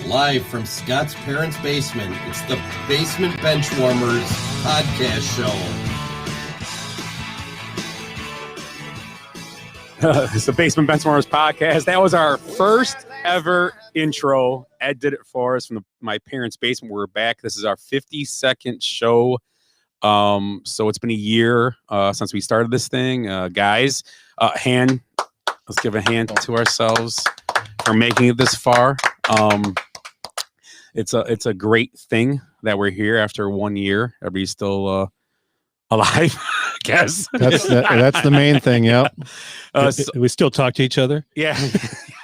Live from Scott's parents' basement, it's the Basement Benchwarmers podcast show. It's the Basement Benchwarmers podcast. That was our first ever intro. Ed did it for us from my parents' basement. We're back. This is our 52nd show. So it's been a year since we started this thing. Guys, let's give a hand to ourselves for making it this far. It's a great thing that we're here after 1 year. Everybody's still alive, I guess. That's the main thing. Yep. We still talk to each other. Yeah.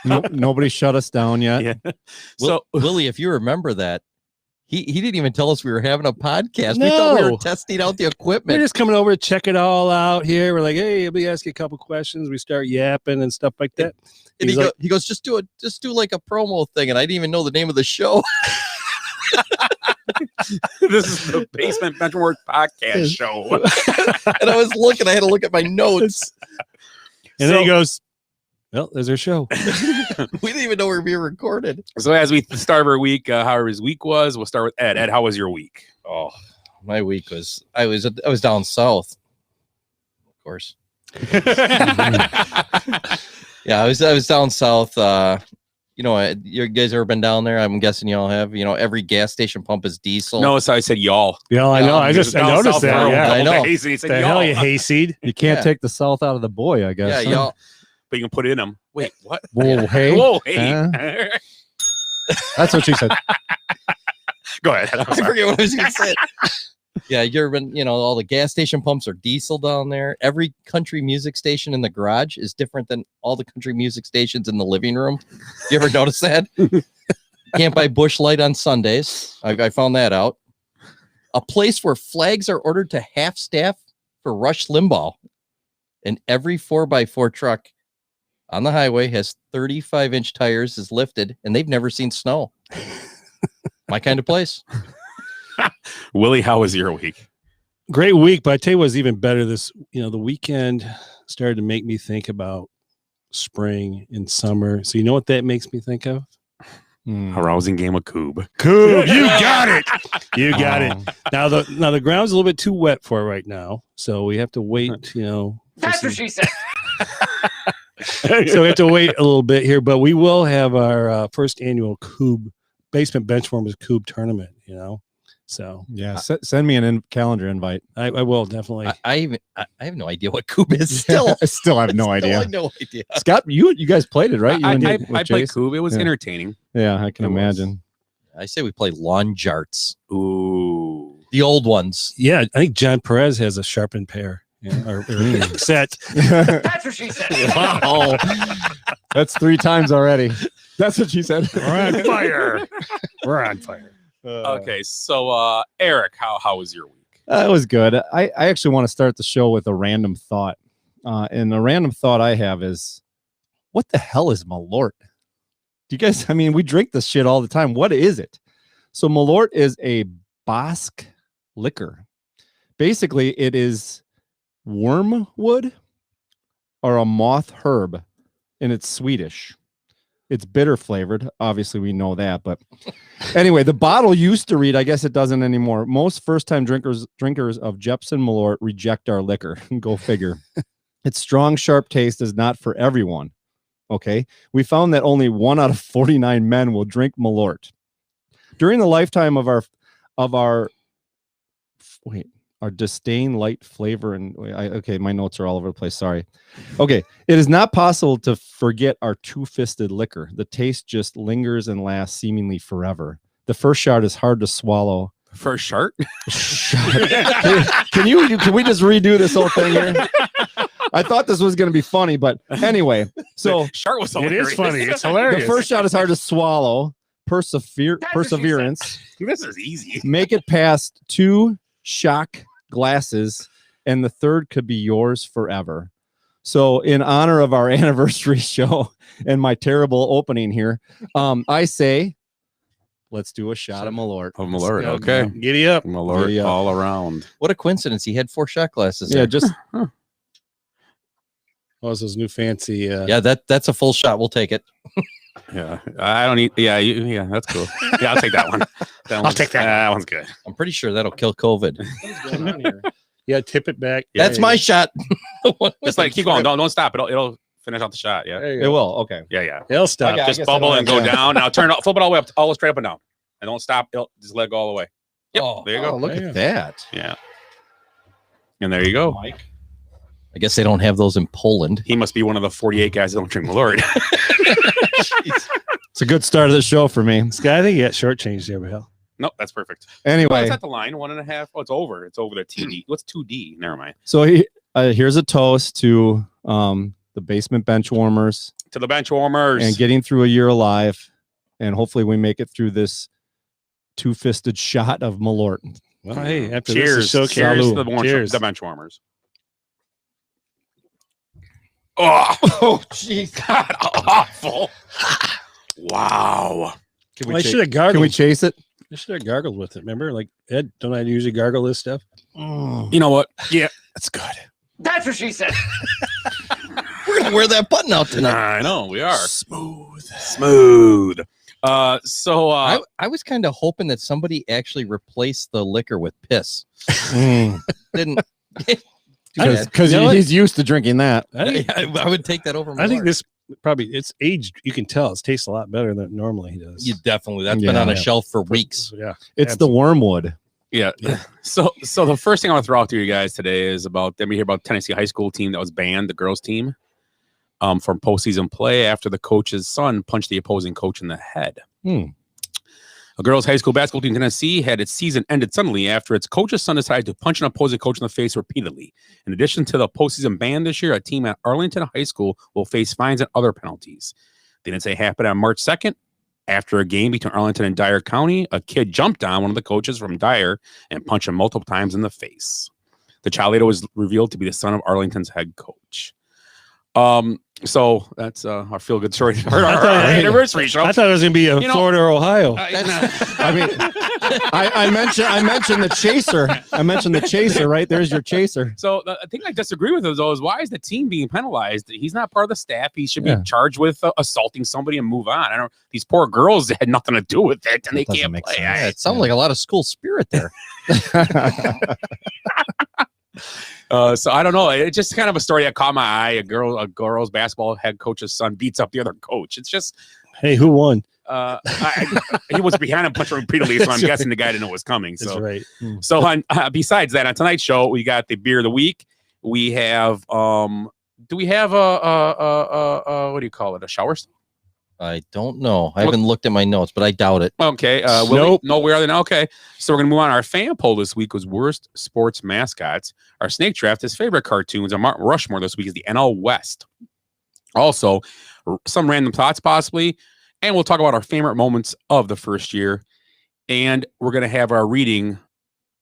Nobody shut us down yet. Yeah. So Willie, if you remember that, he didn't even tell us we were having a podcast. We thought we were testing out the equipment. We're just coming over to check it all out here. We're like, hey, let me ask you a couple questions. We start yapping and stuff like that. And he goes, just do like a promo thing, and I didn't even know the name of the show. This is the Basement Benchwarmers podcast show. And I was looking, I had to look at my notes. And then he goes, well, there's our show. We didn't even know we were being recorded. So as we start our week, how his week was, we'll start with Ed. Ed, how was your week? Oh, my week was, I was down south, of course. Yeah, I was down south. You guys ever been down there? I'm guessing y'all have. Every gas station pump is diesel. No, so I said y'all. Yeah, I know. I noticed that. Yeah, I know. He said the hell you hayseed. You can't take the south out of the boy, I guess. Yeah, y'all. But you can put it in them. Wait, what? Whoa, hey. Whoa, hey. That's what she said. Go ahead. I forget what I was going to say. Yeah, you ever been, all the gas station pumps are diesel down there. Every country music station in the garage is different than all the country music stations in the living room. You ever notice that? Can't buy Busch Light on Sundays. I found that out. A place where flags are ordered to half staff for Rush Limbaugh. And every 4x4 truck on the highway has 35-inch tires, is lifted, and they've never seen snow. My kind of place. Willie, how was your week? Great week, but I tell you what's even better. This, the weekend started to make me think about spring and summer. So you know what that makes me think of? A rousing game of Coob. Coob, you got it. You got it. Now the ground's a little bit too wet for it right now, so we have to wait. That's what she said. So we have to wait a little bit here, but we will have our first annual Coob Basement Benchwarmers Coob tournament. So yeah, send me an calendar invite. I will definitely. I have no idea what Coob is. I still have no idea. No idea. Scott, you guys played it, right? I played Coob. It was entertaining. Yeah, I can imagine. I say we play lawn jarts. Ooh, the old ones. Yeah, I think John Perez has a sharpened pair. Or set. That's what she said. Wow, that's 3 times already. That's what she said. We're on fire. We're on fire. Okay, so Eric, how was your week? It was good. I actually want to start the show with a random thought. And the random thought I have is, what the hell is Malort? Do you guys, we drink this shit all the time. What is it? So Malort is a Basque liquor. Basically, it is wormwood or a moth herb, and it's Swedish. It's bitter flavored. Obviously, we know that. But anyway, the bottle used to read, I guess it doesn't anymore. Most first-time drinkers of Jepson Malort reject our liquor. Go figure. Its strong, sharp taste is not for everyone. Okay? We found that only 1 out of 49 men will drink Malort. During the lifetime of our disdain, light flavor, and okay, my notes are all over the place. Sorry. Okay, it is not possible to forget our two-fisted liquor. The taste just lingers and lasts seemingly forever. The first shot is hard to swallow. First shart? Can we just redo this whole thing here? I thought this was going to be funny, but anyway. So shart was hilarious. It is funny. It's hilarious. The first shot is hard to swallow. Perseverance. This is easy. Make it past 2 shock glasses, and the third could be yours forever. So in honor of our anniversary show and my terrible opening here, I say, let's do a shot of Malort. Of Malort, okay. Giddy up. Malort Giddy up. all around. What a coincidence. He had 4 shot glasses. Yeah, there. just... Oh, Oh, it's those new fancy. Yeah, that's a full shot. We'll take it. Yeah, I don't eat. Yeah, yeah, that's cool. Yeah, I'll take that one. I'll take that. That one's good. I'm pretty sure that'll kill COVID. What's going on here? Yeah, tip it back. That's my shot. Just like keep going. Don't stop. It'll finish out the shot. Yeah, There you It go. will. Okay. yeah. It'll stop. Okay, I Just guess bubble I and don't go have- down. Now turn it, flip it all the way up, all straight up and down, and don't stop. Just let go all the way. Yep. Oh, there you Oh, go. look Yeah. at that. Yeah. And there you go. Mike. I guess they don't have those in Poland. He must be one of the 48 guys that don't drink Malort. It's a good start of the show for me. Scott, I think you got shortchanged there, Bill. Nope, that's perfect. Well, Anyway, it's at the line, 1.5. Oh, it's over. It's over the TD. What's 2D? Never mind. so here's a toast to the Basement Benchwarmers To the bench warmers. and getting through a year alive, and hopefully we make it through this two-fisted shot of Malort. Well, hey, after Cheers. this is so Cheers to Salud. the, Cheers. the bench warmers. Oh, jeez. God, awful. Wow. Can Well, I we, should have can we gargled. chase it? I should have gargled with it. Remember, like Ed, don't I usually gargle this stuff? You know what? Yeah, that's good. That's what she said. We're gonna wear that button out tonight. I know we are smooth. So I was kind of hoping that somebody actually replaced the liquor with piss. Didn't. Because You know what? he's used to drinking that. I would take that over. I think Malort. this probably it's aged. You can tell it tastes a lot better than it normally does. You definitely. That's been on a Yeah. shelf for weeks. Yeah. It's the wormwood. yeah. So the first thing I want to throw out to you guys today is about we hear about Tennessee high school team that was banned, the girls team, from postseason play after the coach's son punched the opposing coach in the head. A girls' high school basketball team in Tennessee had its season ended suddenly after its coach's son decided to punch an opposing coach in the face repeatedly. In addition to the postseason ban this year, a team at Arlington High School will face fines and other penalties. They didn't say it happened on March 2nd. After a game between Arlington and Dyer County, a kid jumped on one of the coaches from Dyer and punched him multiple times in the face. The child later was revealed to be the son of Arlington's head coach. So that's our feel good story. Our anniversary show. I thought it was gonna be a You know, Florida or Ohio. I mean, I mentioned the chaser. I mentioned the chaser, right? There's your chaser. So the thing I disagree with is, though, is why is the team being penalized? He's not part of the staff. He should be Yeah. charged with assaulting somebody and move on. I don't. These poor girls had nothing to do with it, and they Doesn't can't make play. sense. Yeah, it sounds like a lot of school spirit there. So I don't know. It's just kind of a story that caught my eye. A girls basketball head coach's son beats up the other coach. It's just Hey, who won? he was behind him, punched him repeatedly. So I'm That's right. guessing the guy didn't know it was coming. That's So right. So on, besides that, on tonight's show, we got the beer of the week. We have do we have a what do you call it? A shower stall? I don't know. I haven't looked at my notes, but I doubt it. Okay. Nope. No, where are they now? Okay. So we're gonna move on. Our fan poll this week was worst sports mascots. Our snake draft, his favorite cartoons. Our Mount Rushmore this week is the NL West. Also, some random thoughts possibly, and we'll talk about our favorite moments of the first year. And we're gonna have our reading.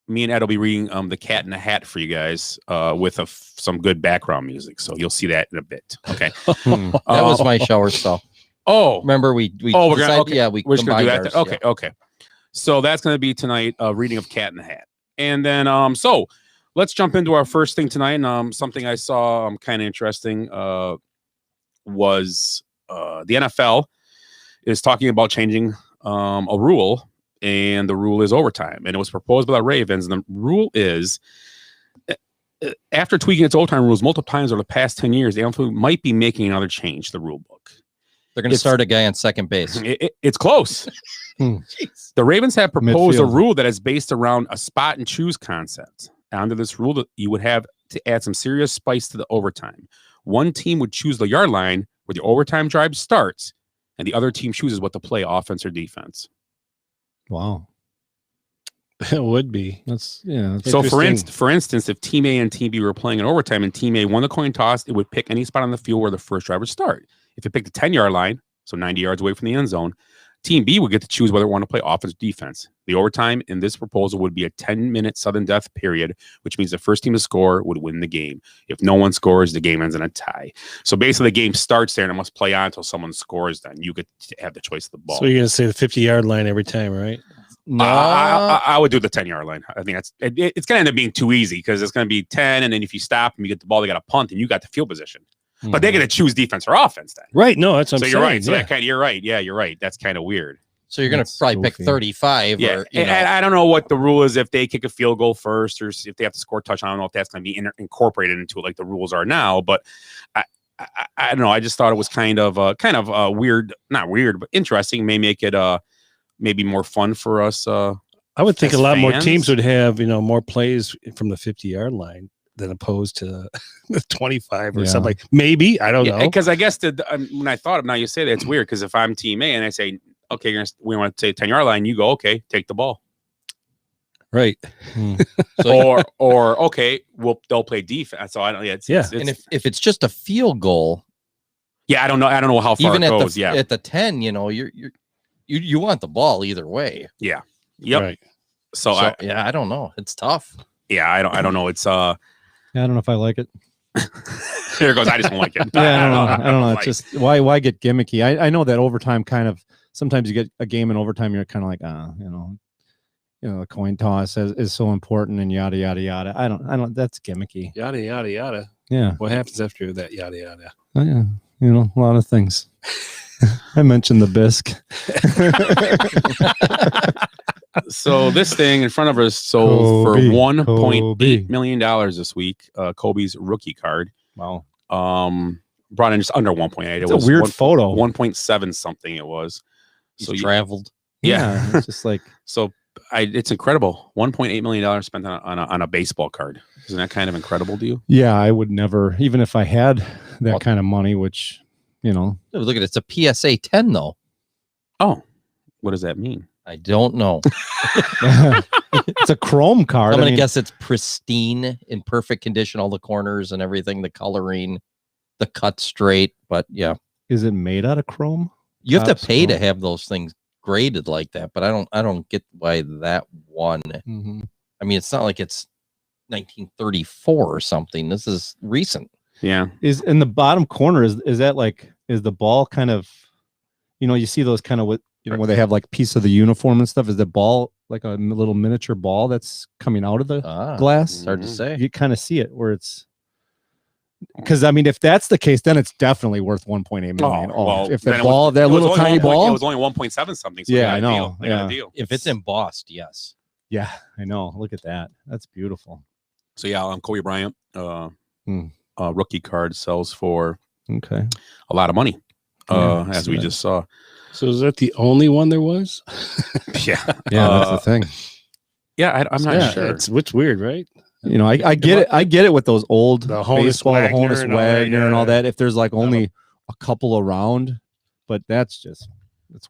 Me and Ed will be reading The Cat in the Hat for you guys with some good background music. So you'll see that in a bit. Okay. That was my shower stall. Oh, Remember we we're gonna decided- okay. yeah, we We're just gonna do combined that. ours, Okay, okay. So that's gonna be tonight. Reading of Cat in the Hat, and then so let's jump into our first thing tonight. And something I saw kind of interesting was the NFL is talking about changing a rule, and the rule is overtime, and it was proposed by the Ravens. And the rule is, after tweaking its overtime rules multiple times over the past 10 years, the NFL might be making another change to the rule book. They're going to start a guy on second base. It's close. Jeez. The Ravens have proposed a Midfield. rule that is based around a spot and choose concept. Under this rule, that you would have to add some serious spice to the overtime. One team would choose the yard line where the overtime drive starts, and the other team chooses what to play, offense or defense. Wow. It would be. That's yeah. So, Interesting. for instance, if Team A and Team B were playing in overtime and Team A won the coin toss, it would pick any spot on the field where the first drive would start. If it picked the 10-yard line, so 90 yards away from the end zone, Team B would get to choose whether it want to play offense or defense. The overtime in this proposal would be a 10-minute sudden death period, which means the first team to score would win the game. If no one scores, the game ends in a tie. So basically, the game starts there and it must play on until someone scores. Then you get to have the choice of the ball. So you're gonna say the 50-yard line every time, right? No. I would do the 10-yard line. I think it's going to end up being too easy because it's going to be 10, and then if you stop and you get the ball, they got a punt, and you got the field position. but they get to choose defense or offense then. Right. No, that's what So I'm you're saying. right. So yeah. that kind of, you're right. Yeah, you're right. That's kind of weird. So you're gonna That's probably pick goofy. 35. Yeah, Or, you know, and I don't know what the rule is if they kick a field goal first or if they have to score a touchdown. I don't know if that's going to be incorporated into it like the rules are now. But I don't know. I just thought it was kind of weird, not weird, but interesting. May make it maybe more fun for us. I would think as a lot more fans. teams would have, more plays from the 50-yard line than opposed to the 25 or Yeah. something. Maybe. I don't know. Because I guess when I thought of now, you say that it's weird because if I'm team A and I say, okay, we want to say 10-yard line, you go, okay, take the ball. Right. or okay, they'll play defense. So I don't. Yeah, and if it's just a field goal, I don't know. I don't know how far even it at goes. the at the 10, you want the ball either way. Yep. Right. So I don't know. It's tough. I don't know. It's Yeah, I don't know if I like it. there it goes. I just don't like it. Yeah, I don't know. Like- It's just why get gimmicky? I know that overtime kind of sometimes you get a game in overtime, you're kind of like, the coin toss is so important and yada yada yada. I don't. That's gimmicky. Yada, yada, yada. Yeah. What happens after that? Yada, yada. Oh, yeah. A lot of things. I mentioned the bisque. So this thing in front of us sold for Kobe. $1.8 million this week. Kobe's rookie card. Wow. Brought in just under 1.8. It It's was a weird photo. 1.7 something it was. He's So traveled. Yeah. It's just like So it's incredible. $1.8 million spent on a baseball card. Isn't that kind of incredible to you? yeah, I would never, even if I had that Well- kind of money, which Look at it. It's a PSA 10 though. Oh, what does that mean? I don't know. it's a chrome card. I'm I gonna mean, guess it's pristine, in perfect condition, all the corners and everything, the coloring, the cut straight. But yeah, is it made out of chrome? you have to Tops pay to chrome. have those things graded like that. But I don't get why that one. Mm-hmm. I mean, it's not like it's 1934 or something. This is recent. Yeah. Is in the bottom corner, is that like, is the ball kind of, you see those kind of with, where they have like piece of the uniform and stuff, is the ball like a little miniature ball that's coming out of the glass? It's hard to say. You kind of see it where it's, because I mean, if that's the case, then it's definitely worth 1.8 million. If the then it ball, was- that it was little only tiny 1. ball, It was only 1.7 something. So Yeah, they got I a know, deal. They got yeah. a deal. If it's embossed, yes. yeah, I know. Look at that. That's beautiful. So Kobe Bryant, Hmm. rookie card sells for Okay. a lot of money, Yeah, as so we that- just saw. So is that the only one there was? Yeah. Yeah, that's the thing. I'm not Yeah, sure. It's weird, right? I get it. I get it with those old The Honus baseball, the Wagner Honus and all that, Wagner and all yeah. that. If there's like only a couple around, but that's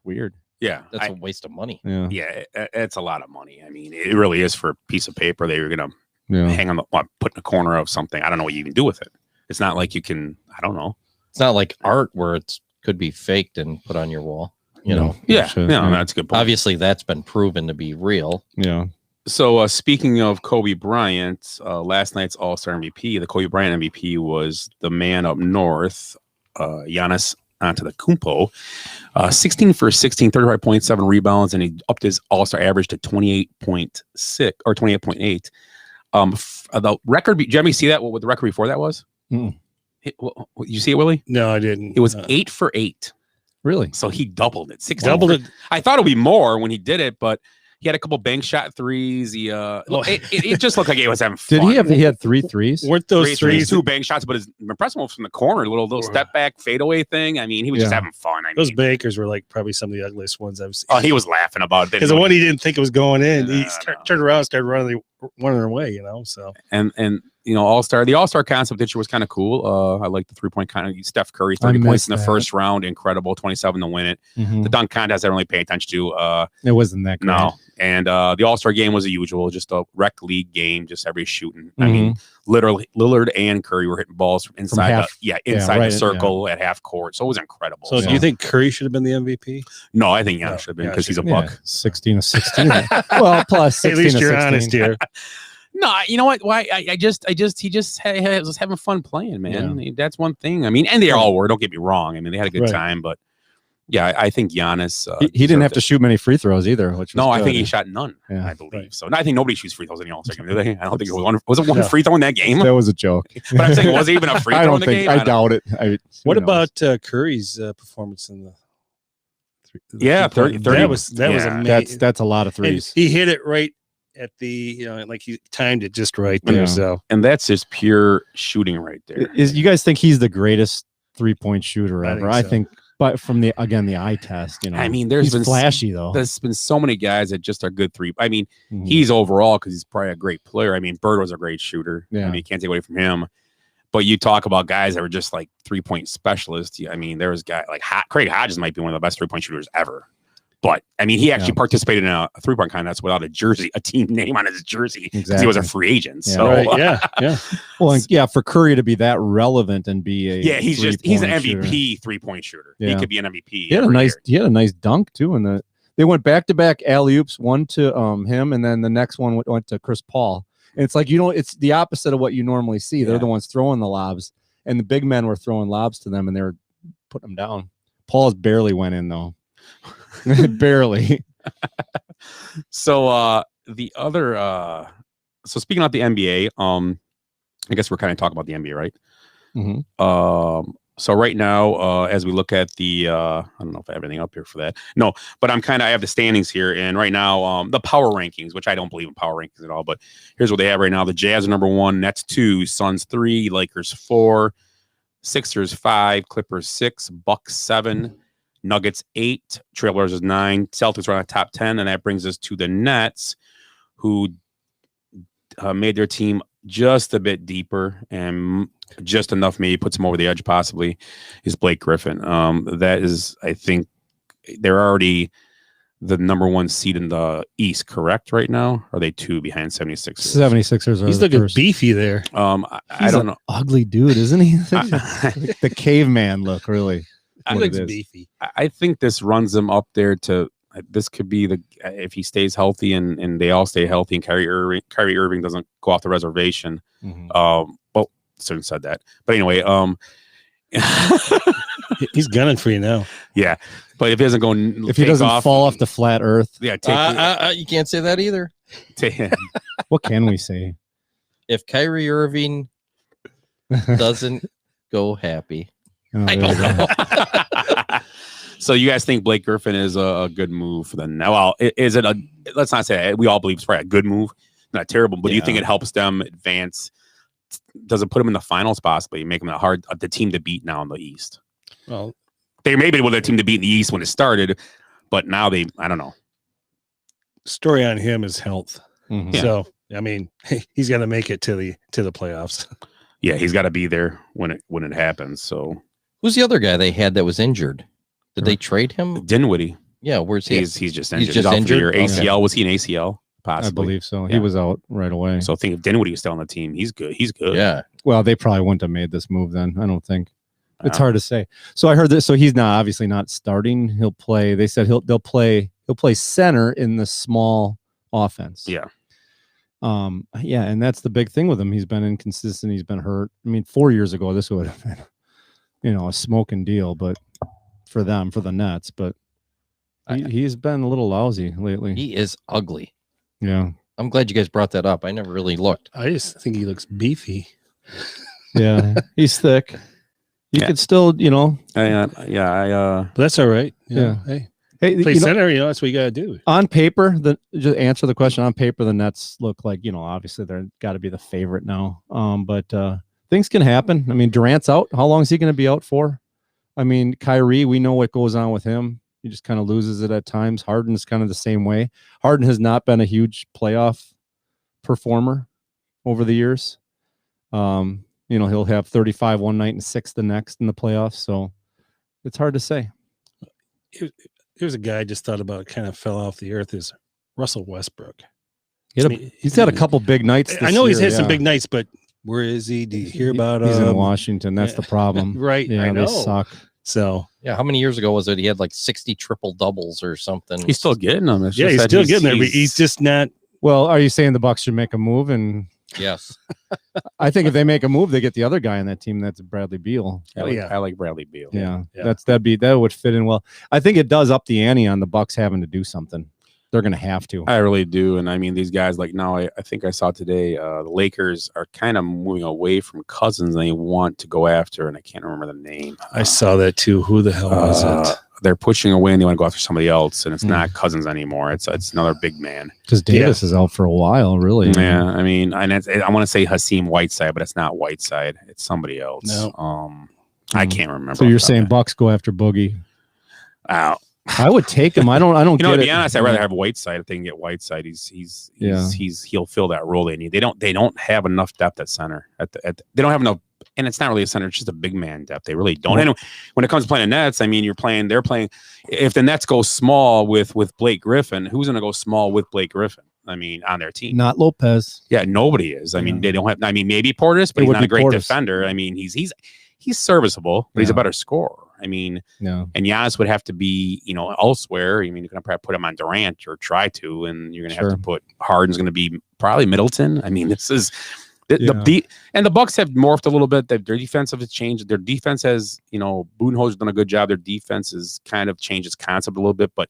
weird. Yeah. That's a waste of money. Yeah. It's a lot of money. I mean, it really is for a piece of paper that you're going to Yeah. hang on put in a corner of something. I don't know what you even do with it. It's not like you can, I don't know. It's not like art where it could be faked and put on your wall. Yeah. Sure, No, yeah. that's a good point. Obviously, that's been proven to be real. Yeah. So speaking of Kobe Bryant, last night's All-Star MVP, the Kobe Bryant MVP was the man up north, Giannis Antetokounmpo, 16 for 16, 35.7 rebounds, and he upped his All-Star average to 28.6 or 28.8. The record, Jeremy, see that? What the record before that was? Mm-mm. You see it, Willie? No, I didn't. It was 8 for 8. Really? So he doubled it. 16 doubled for- it. I thought it would be more when he did it, but he had a couple bank shot threes. He it just looked like he was having fun. Did he had 3 threes? Weren't those Three threes? 2 bank shots, but his impressive one was from the corner, little step back fadeaway thing. I mean, he was just Yeah. having fun. I Those mean, bankers were like probably some of the ugliest ones I've seen. oh, he was laughing about it. Because the one he didn't think it was going in, No, he no. turned around and started running away. So and the All-Star concept picture was kind of cool. I like the 3-point kind of Steph Curry, I 30 points missed in the that. first round, incredible, 27 to win it. Mhm. The dunk contest I don't really pay attention to. It wasn't that great. No. And the All-Star game was the usual, just a rec league game, just every shooting. I mean, literally Lillard and Curry were hitting balls from inside half- inside right, the circle at half court. So it was incredible. do you think Curry should have been the MVP? No, I think Giannis No, should have been yeah, because he's a Yeah, buck. 16 to 16. Well, plus 16 At least to you're 16. honest here. No, you know what? Why? He just was having fun playing, man. That's one thing. I mean, and they all were. Don't get me wrong. I mean, they had a good Right. time, but Yeah, I think Giannis. He didn't have to deserved shoot many free throws either. Which was it. No, I good. think he shot none. Yeah. I believe Right. so. And I think nobody shoots free throws in the All-Star game, do they? I don't think it was one. Was it one No. free throw in that game? That was a joke. But I'm saying, was it even a free throw I in don't the think. game? I don't- doubt it. What who knows? about Curry's performance in the? Yeah, 30 That was yeah. amazing. That's a lot of And threes. he hit it right at the like he timed it just right there. Yeah. So And that's just pure shooting right there. You guys think he's the greatest 3-point shooter I ever? think I so. think, but from the eye test, I mean, there's he's been flashy though. There's been so many guys that just are good three. I mean, Mhm. he's overall because he's probably a great player. I mean, Bird was a great shooter. I Yeah. mean, you can't take away from him. But you talk about guys that were just like 3-point specialists. I mean, there was guy like Craig Hodges might be one of the best 3-point shooters ever. But I mean, he actually participated in a 3-point contest without a jersey, a team name on his jersey, because he was a free agent. Yeah. So right, yeah. Well, and yeah, for Curry to be that relevant and be a yeah, he's an 3-point shooter. MVP 3-point shooter. He Yeah. could be an MVP. He had a every nice year. dunk too. And they went back to back alley oops, one to him, and then the next one went to Chris Paul. And it's like it's the opposite of what you normally see. They're Yeah. the ones throwing the lobs, and the big men were throwing lobs to them, and they were putting them down. Paul's barely went in though, barely. So the other so speaking about the NBA, I guess we're kind of talking about the NBA, right? Mhm. So right now, as we look at the I don't know if I have anything up here for that. No, but I have the standings here, and right now, the power rankings, which I don't believe in power rankings at all, but here's what they have right now. The Jazz are number 1, Nets 2, Suns 3, Lakers 4, Sixers 5, Clippers 6, Bucks 7, Nuggets 8, Trailblazers 9, Celtics are on the top 10, and that brings us to the Nets, who made their team just a bit deeper and just enough, maybe puts them over the edge possibly, is Blake Griffin. That is, I think, they're already the number 1 seed in the East, correct, right now? Or are they 2 behind 76ers? 76ers are He's the looking first. beefy there. I He's don't an know. ugly dude, isn't he? I, The caveman look, really. He what looks it is. beefy. I think this runs them up there to. This could be if he stays healthy and they all stay healthy and Kyrie Irving doesn't go off the reservation. Mhm. Well, certain said that, but anyway, He's gunning for you now. yeah. But if he doesn't go, If he doesn't fall off the flat earth, yeah, You can't say that either. what can we say? If Kyrie Irving doesn't go happy, Oh, I there don't we go. know. So you guys think Blake Griffin is a good move for them? Now, well, is it a? Let's not say that. We all believe it's probably a good move, not terrible. But do you think it helps them advance? Does it put them in the finals possibly? Make them the team to beat now in the East? Well, They maybe were the team to beat in the East when it started, but now I don't know. story on him is health. Mhm. Yeah. So I mean, he's got to make it to the playoffs. Yeah, he's got to be there when it happens. So Who's the other guy they had that was injured? Did they trade him? Dinwiddie, Yeah, where's he? he's just injured. just He's out for the year. injured? Okay. ACL, was he an ACL? I Possibly. believe so. Yeah. He was out right away. So I think if Dinwiddie was still on the team, he's good. He's good. Yeah. Well, they probably wouldn't have made this move then. I don't think. It's Wow. hard to say. So I heard this. So he's obviously not starting. He'll play. They said he'll play center in the small offense. Yeah. Yeah, and that's the big thing with him. He's been inconsistent. He's been hurt. I mean, 4 years ago, this would have been, a smoking deal, but for the Nets. But he's been a little lousy lately. He is ugly. Yeah. I'm glad you guys brought that up. I never really looked. I just think he looks beefy. Yeah. He's thick. You Yeah. could still, But that's all right. Yeah. Hey, hey, play you know, center. That's what you got to do. on paper, just answer the question. On paper, the Nets look like, obviously they're got to be the favorite now. But things can happen. I mean, Durant's out. How long is he going to be out for? I mean, Kyrie, we know what goes on with him. He just kind of loses it at times. Harden's kind of the same way. Harden has not been a huge playoff performer over the years. He'll have 35 one night and 6 the next in the playoffs. So it's hard to say. Here's a guy I just thought about. Kind of fell off the earth. Is Russell Westbrook? He's had a couple big nights. I know he's year, had some yeah. big nights, but where is he? Do you hear about He's in him? Washington. That's Yeah. the problem. Right. Yeah, I know. they suck. So Yeah. How many years ago was it? He had like 60 triple doubles or something. He's still getting them. It's yeah, just he's that still getting there, but he's just not. Well, are you saying the Bucks should make a move and Yes. I think if they make a move, they get the other guy on that team. That's Bradley Beal. I like Bradley Beal. Yeah, Yeah. that would fit in well. I think it does up the ante on the Bucks having to do something. They're going to have to. I really do. And I mean, these guys, like now, I think I saw today, the Lakers are kind of moving away from Cousins. And they want to go after, and I can't remember the name. I saw that too. Who the hell was it? They're pushing away and they want to go after somebody else, and it's not Cousins anymore. It's another big man. Because Davis is out for a while, really. Yeah, I mean, and I want to say Hakeem Whiteside, but it's not Whiteside. It's somebody else. No. I can't remember. So you're saying Bucks go after Boogie? Wow. I would take him. I don't. You know, get to it. be honest, I'd rather have Whiteside if they can get Whiteside. He'll fill that role they need. They don't have enough depth at center. They don't have enough, and it's not really a center. It's just a big man depth. They really don't. And when it comes to playing the Nets, I mean, they're playing. If the Nets go small with Blake Griffin, who's going to go small with Blake Griffin? I mean, on their team, Not Lopez. yeah, nobody is. I mean, they don't have. I mean, maybe Portis, but he's not a great defender. I mean, he's serviceable, but he's a better scorer. I mean, and Giannis would have to be, elsewhere. I mean, you're going to probably put him on Durant or try to, and you're going to have to put Harden's going to be probably Middleton. I mean, this is and the Bucks have morphed a little bit. Their defensive has changed. Their defense has, Budenholzer's done a good job. Their defense has kind of changed its concept a little bit, but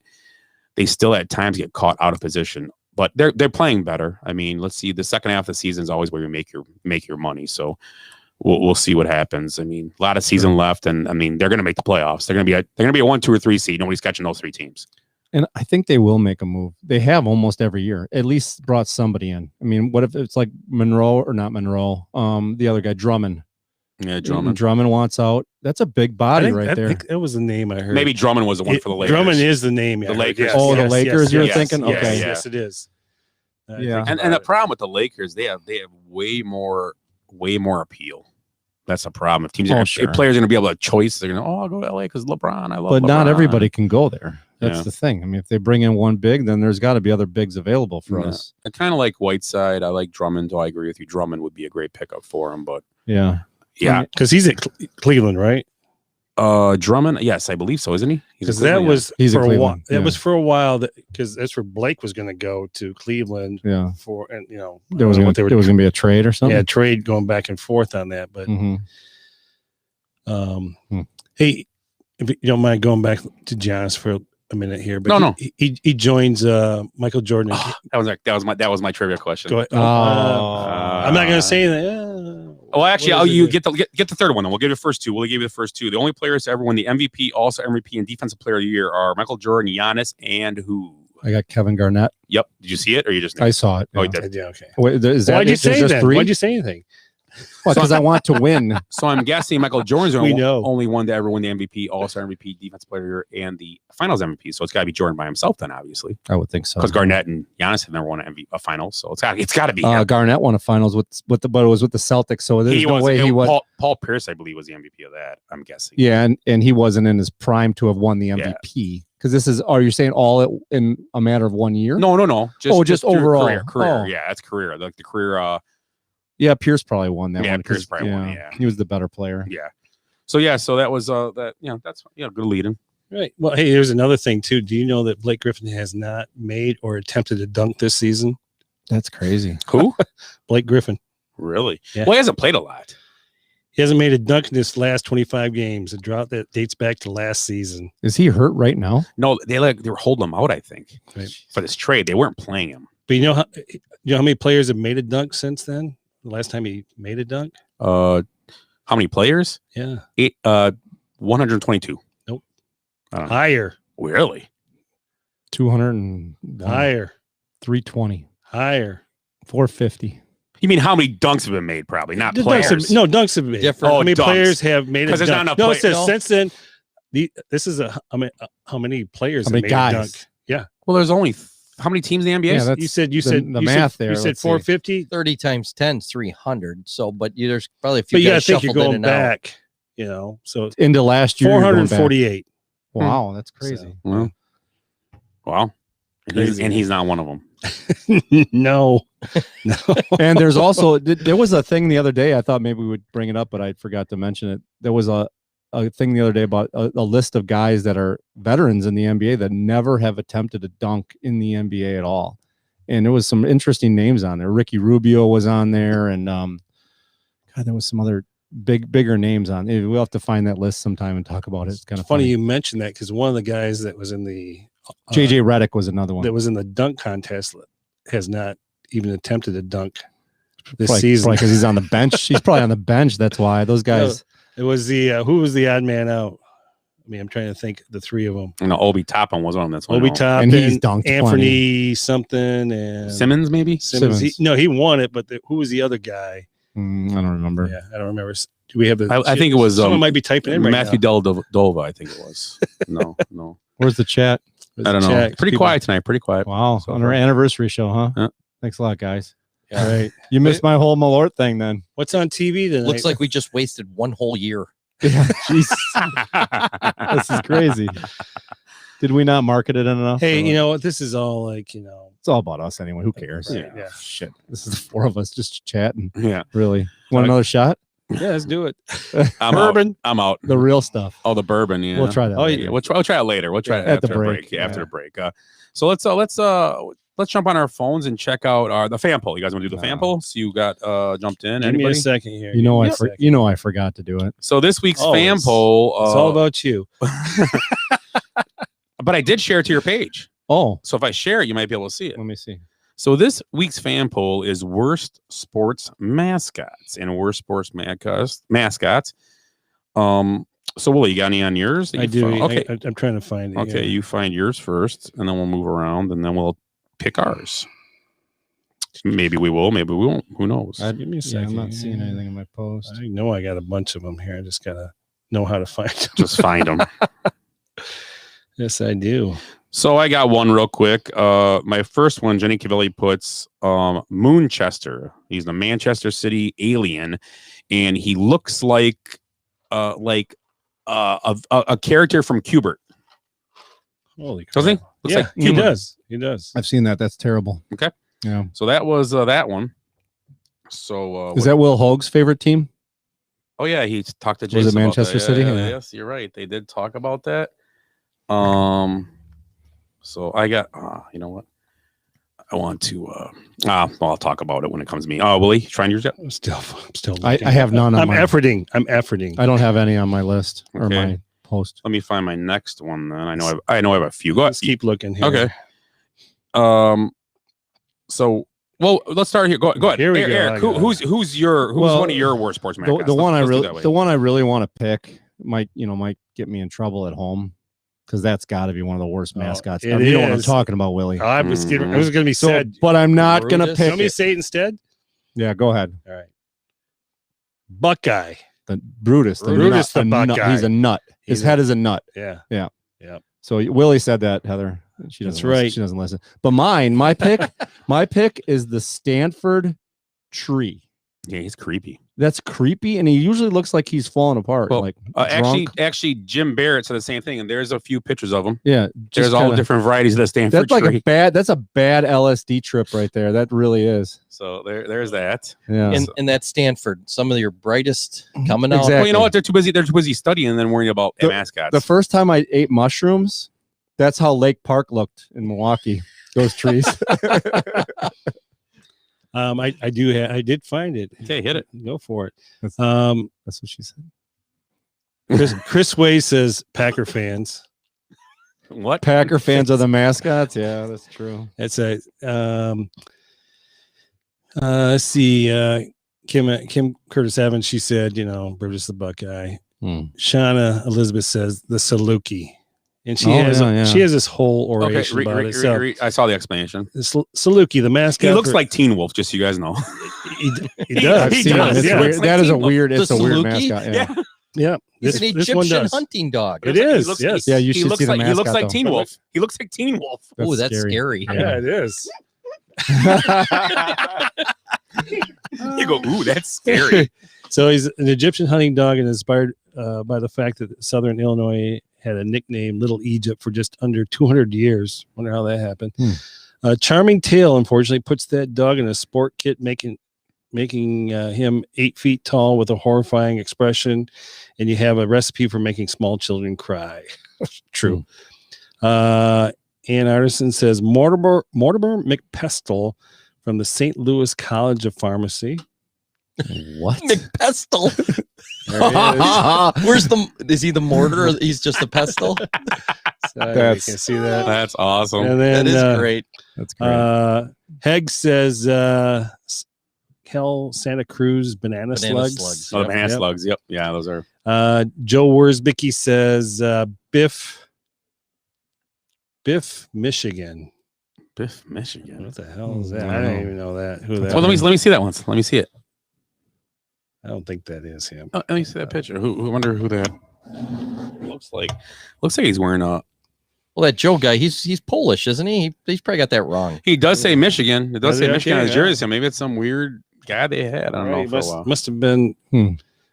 they still at times get caught out of position. But they're playing better. I mean, let's see. The second half of the season is always where you make your money. So. We'll see what happens. I mean, a lot of season left, and I mean, they're going to make the playoffs. They're going to be a 1, 2, or 3 seed. Nobody's catching those 3 teams. And I think they will make a move. They have almost every year, at least brought somebody in. I mean, what if it's like Monroe or not Monroe? The other guy, Drummond. Yeah, Drummond. Drummond wants out. That's a big body right there. I think that was the name I heard. Maybe Drummond was the one for the Lakers. Drummond is the name. The Lakers. Oh, the Lakers. You're thinking? Yes, Okay. Yes, it is. And the problem with the Lakers, they have way more appeal. That's a problem. If teams, if players are going to be able to choice, they're going to, I'll go to LA because LeBron. I love. But LeBron. not everybody can go there. That's the thing. I mean, if they bring in one big, then there's got to be other bigs available for us. I kind of like Whiteside. I like Drummond. So I agree with you. Drummond would be a great pickup for him. But yeah, because he's at Cleveland, right? Drummond, yes, I believe so, isn't he? Because that was he's for a while. Yeah. That was for a while. Because that's where Blake was going to go to Cleveland. Yeah. There was going to be a trade or something. Yeah, trade going back and forth on that. But hey, if you don't mind going back to Giannis for a minute here, but he joins Michael Jordan. That was my trivia question. Go ahead. I'm not going to say that. Well, actually, you get the third one. Then we'll give you the first two. We'll give you the first two. The only players to ever win the MVP, also MVP, and Defensive Player of the Year are Michael Jordan, Giannis, and who? I got Kevin Garnett. Yep. Did you see it, or you just? I saw it. Oh, you did. Yeah. Okay. Wait, why'd you say that? Why'd you say anything? Because I want to win. So I'm guessing Michael Jordan's the We know. only one to ever win the MVP, All-Star MVP, Defensive Player of the Year, and the Finals MVP. So it's got to be Jordan by himself, then, obviously. I would think so. Because Garnett and Giannis have never won a Finals, so it's got to be. Garnett won a Finals but it was with the Celtics, so there's no way he was. Paul Pierce, I believe, was the MVP of that. I'm guessing. Yeah, and he wasn't in his prime to have won the MVP. Because this is, are you saying all in a matter of 1 year? No. Just overall career. Yeah, that's career. Like the career. Yeah, Pierce probably won that one. Yeah, Pierce probably won. Yeah, he was the better player. Yeah. So that was that. That's good leading. Right. Well, hey, here's another thing too. Do you know that Blake Griffin has not made or attempted a dunk this season? That's crazy. Who? Blake Griffin. Really? Yeah. Well, he hasn't played a lot. He hasn't made a dunk in his last 25 games. A drought that dates back to last season. Is he hurt right now? No, they were holding him out. I think right. For this trade, they weren't playing him. But you know how many players have made a dunk since then? The last time he made a dunk? How many players? Yeah. 122. Nope. Higher. Really? 200 and higher. 320. Higher. 450. You mean how many dunks have been made? Probably not players. Dunks have been made. Different. How many dunks. players have made a dunk? Because there's not enough. No, it says since then. This is how many players have made guys? a dunk? Yeah. Well, there's only how many teams in the NBA? Yeah, you said the math there. You said 450. 30 times 10 is 300. So, but there's probably a few. But you guys think you're shuffled in going and back. So into last year, 448. Wow, that's crazy. So, wow. And he's not one of them. No. And there's also there was a thing the other day. I thought maybe we would bring it up, but I forgot to mention it. There was a thing the other day about a list of guys that are veterans in the NBA that never have attempted a dunk in the NBA at all. and there was some interesting names on there. Ricky Rubio was on there, and God, there was some other bigger names on. We'll have to find that list sometime and talk about it. It's kind of funny funny. you mentioned that because one of the guys that was in the JJ Redick was another one that was in the dunk contest has not even attempted a dunk this probably, season because he's on the bench. He's probably on the bench. That's why those guys. It was the who was the odd man out? I mean, I'm trying to think the three of them. Obi Toppin was one of them. That's one. Obi Toppin, And he's dunked Anthony something, and Simmons, maybe. Simmons. Simmons. He won it, but who was the other guy? I don't remember. Yeah, I don't remember. Do we have the? I think it was someone might be typing in right Matthew now. Dova, I think it was. No. Where's the chat? I don't know. Check. Pretty quiet tonight. Pretty quiet. Wow, So on our far. anniversary show, huh? Yeah. Thanks a lot, guys. Yeah. Right. You missed my whole Malort thing then. What's on TV tonight? Looks like we just wasted one whole year. Yeah, Jesus. This is crazy. Did we not market it enough? Hey, Or- you know what? This is all like it's all about us anyway. Who cares? Yeah. Shit. This is the four of us just chatting. Yeah. Really. Want another shot? Yeah, let's do it. I'm Bourbon. Out. I'm out. The real stuff. Oh, the bourbon. Yeah. We'll try that. Oh later. yeah. We'll try it later. We'll try it At the after break, Yeah, after yeah. the break. So let's jump on our phones and check out the fan poll. You guys want to do the fan poll? So you got jumped in. Give me a Anybody? second here. You know, Give me a second. you know, I forgot to do it. So this week's Always. fan poll. It's all about you. But I did share it to your page. Oh, So if I share it, you might be able to see it. let me see. So this week's fan poll is worst sports mascots and worst sports mascots. So Willie, you got any on yours? that I you do. found? Okay. I'm trying to find it. Okay, here. you find yours first, and then we'll move around, and then we'll pick ours. Maybe we will, maybe we won't. Who knows? Give me a Yeah, second. I'm not seeing anything in my post. I know I got a bunch of them here. I just gotta know how to find them. Just find them. Yes, I do. So I got one real quick. My first one, Jenny Cavilli puts Moonchester. He's the Manchester City alien, and he looks like a character from Cubert. Holy Does he? crap. Looks Yeah, like he human. does. He does. I've seen that. That's terrible. Okay. Yeah. So that was that one. So Is that Will Hoag's favorite team? Oh yeah, he talked to Was Jason. it about Manchester that. City? Yeah, Yeah. Yes, you're right. They did talk about that. So I got. You know what? I want to. Well, I'll talk about it when it comes to me. Willie, you trying yours yet? I'm still. I looking. have none on I'm my. efforting. I'm efforting. I don't have any on my list or Okay. my post. Let me find my next one. Then I know I have a few. Go ahead. Let's keep looking here. Okay. So well, let's start here. Go ahead. Here we go. Eric, I got it. who's Well, one of your worst sports mascots? The one I Let's do really, that way. the one I really want to pick might get me in trouble at home because that's got to be one of the worst Oh, mascots. it You know what I'm is. talking about, Willie. I was going to be So, said. but I'm not gonna Brutus. pick. Want me to It. say it instead? Yeah, go ahead. All right. Buckeye. The Brutus. Brutus the nut. Buckeye. He's a nut. His He's head is a nut. Yeah. So Willie said that, Heather. She doesn't That's listen. right. She doesn't listen. But my pick is the Stanford tree. Yeah, he's creepy. That's creepy, and he usually looks like he's falling apart. Well, like actually, drunk. Jim Barrett said the same thing, and there's a few pictures of him. Yeah, There's just all kinda- different varieties of the Stanford That's like tree. that's a bad LSD trip right there. That really is. So there's that. Yeah. And that's Stanford. Some of your brightest coming out. Exactly. Well, you know what? They're too busy studying and then worrying about The- mascots. The first time I ate mushrooms, that's how Lake Park looked in Milwaukee. Those trees. I did find it. Okay, hit it. Go for it. That's Um, that's what she said. Chris Way says Packer fans. What? Packer fans are the mascots. Yeah, that's true. That's a let's see, Kim Curtis Evans, she said, Brutus the Buckeye. Shauna Elizabeth says the Saluki. And she she has this whole oration about it. So I saw the explanation. the Saluki, the mascot. He looks like Teen Wolf, just so you guys know. he does. I've He seen does, it. It's yeah. weird. It's like That is a Teen Wolf. weird. It's The a weird Saluki? mascot. Yeah. Yeah. He's This an one Egyptian does. hunting dog. It is. Yes. Yeah, you He should looks see the like mascot, though. Teen Wolf. He looks like Teen Wolf. Oh, that's scary. Yeah, it is. You go, ooh, that's scary. So he's an Egyptian hunting dog and inspired by the fact that Southern Illinois had a nickname Little Egypt for just under 200 years. Wonder how that happened. Charming Tale, unfortunately, puts that dog in a sport kit, making him 8 feet tall with a horrifying expression. And you have a recipe for making small children cry. True. Ann Artisan says Mortimer McPestle from the St. Louis College of Pharmacy. What? McPestle. There he is. Is he the mortar or he's just a pestle? So you That's- can see that. That's awesome. And then That is great. That's great. Heg says Cal Santa Cruz banana slugs. Oh, the banana Yep. slugs. Yep. Yeah, those are. Joe Worsbicky says Biff, Michigan. Biff, Michigan. What the hell is that? I don't even know that. Who that? Well, let me see that once. Let me see it. I don't think that is him. Oh, let me see that picture. Who? I wonder who that looks like. Looks like he's wearing a. Well, that Joe guy, he's Polish, isn't he? He's probably got that wrong. He does say Michigan. It does Does say it? Michigan on his Okay, jersey. So maybe it's some weird guy they had. I don't know. For a while. Must have been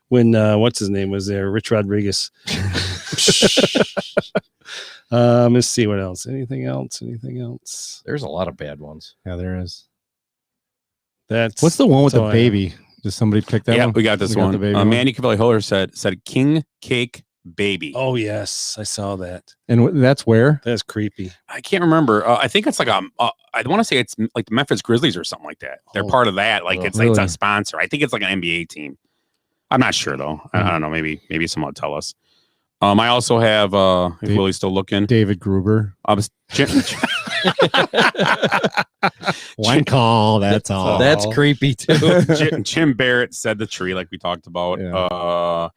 when what's his name was there? Rich Rodriguez. Let's see what else. Anything else? There's a lot of bad ones. Yeah, there is. That's What's the one with that's the all I baby? Did somebody pick that Yeah, one? we got this We got one. the baby one. Mandy Cavalli Hiller said King Cake Baby. Oh yes, I saw that. And that's where? That's creepy. I can't remember. I think it's like I want to say it's like the Memphis Grizzlies or something like that. They're Oh. part of that. Like Oh, it's like it's really? a sponsor. I think it's like an NBA team. I'm not sure though. I don't know. Maybe someone will tell us. I also have if Dave- Willie's still looking. David Gruber. One call. That's all. That's creepy too. Jim Barrett said the tree, like we talked about. Yeah.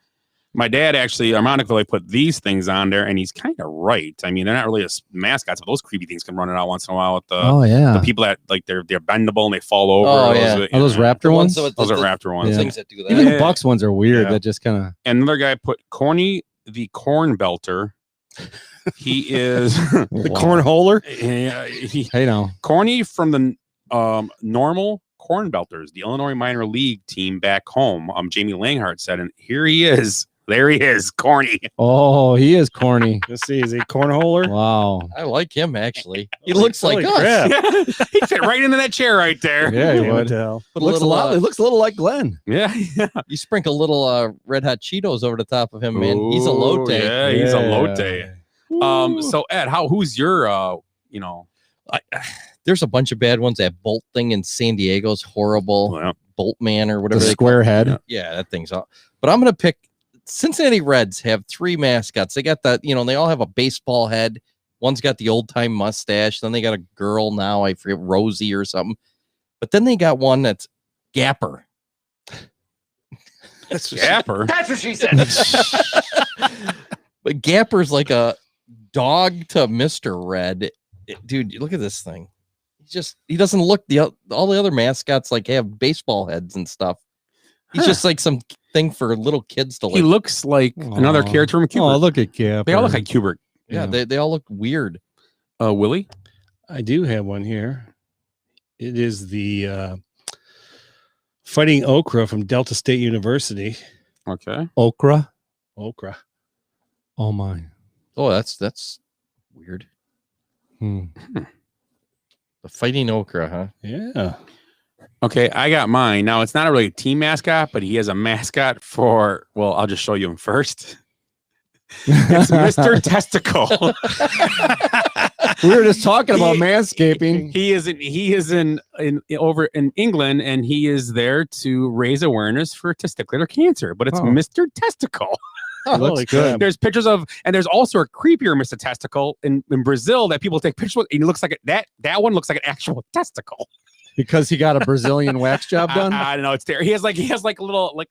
My dad actually, ironically, put these things on there, and he's kind of right. I mean, they're not really mascots, but those creepy things come running out once in a while with the Oh yeah. the people that like they're bendable and they fall over. Oh, yeah. Are those Raptor ones? with Those are the Raptor ones. Yeah. things that do that. Even Yeah. the Bucks ones are weird. Yeah. That just kind of. And another guy put Corny the Corn Belter. He is The cornholer. Hey now. Corny from the normal Corn Belters, the Illinois minor league team back home. Jamie Langhart said, and here he is. There he is, Corny. Oh, he is corny. Let's see. Is he cornholer? Wow. I like him actually. He looks like Holy us. crap. He fit right into that chair right there. Yeah, he Damn, what would. the hell? Put a Looks a little, lot. It looks a little like Glenn. Yeah. you sprinkle a little red hot Cheetos over the top of him, man. He's a Ooh, lote. Yeah, he's a Yeah. lote. So Ed, who's your There's a bunch of bad ones. That Bolt thing in San Diego's horrible. well, Bolt Man or The whatever they call square head. Yeah. Yeah, that thing's all. But I'm gonna pick Cincinnati Reds have 3 mascots. They got that, they all have a baseball head. One's got the old time mustache. Then they got a girl now, I forget, Rosie or something. But then they got one that's Gapper. That's Gapper. That's what she said. But Gapper's like a dog to Mr. Red. Dude, look at this thing. He doesn't look all the other mascots like have baseball heads and stuff. He's just like some thing for little kids to He like. looks like another Aw. character from Kubrick. Oh, look at Gap. They all look like Kubrick. Yeah, they all look weird. Willie? I do have one here. It is the Fighting Okra from Delta State University. Okay. Okra. Okra. Oh my. Oh, that's weird. Hmm. The Fighting Okra, huh? Yeah. Okay, I got mine. Now, it's not a really team mascot, but he has a mascot for, well, I'll just show you him first. It's Mr. Testicle. We were just talking about manscaping. He is in over in England, and he is there to raise awareness for testicular cancer. But it's Oh. Mr. Testicle. Holy crap. There's pictures of, and there's also a creepier Mr. Testicle in Brazil that people take pictures with. And he looks like that one looks like an actual testicle. Because he got a Brazilian wax job done. I don't know. It's terrible. He has like a little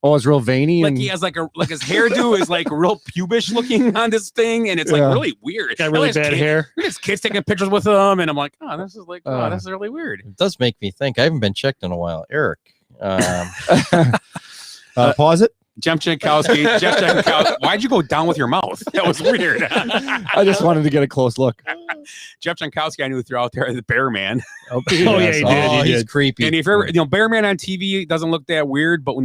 Oh, it's real veiny. like And he has like his hairdo is like real pubish looking on this thing, and it's like Yeah. really weird. Got really bad hair. His kids taking pictures with him, and I'm like, oh, this is like, this is really weird. It does make me think. I haven't been checked in a while. Eric. pause it. Jeff Jankowski, why'd you go down with your mouth? That was weird. I just wanted to get a close look. Jeff Jankowski, I knew through out there as the Bear Man. Oh, yeah, he did. Oh, He he's did. creepy. And if you're ever, Bear Man on TV doesn't look that weird, but when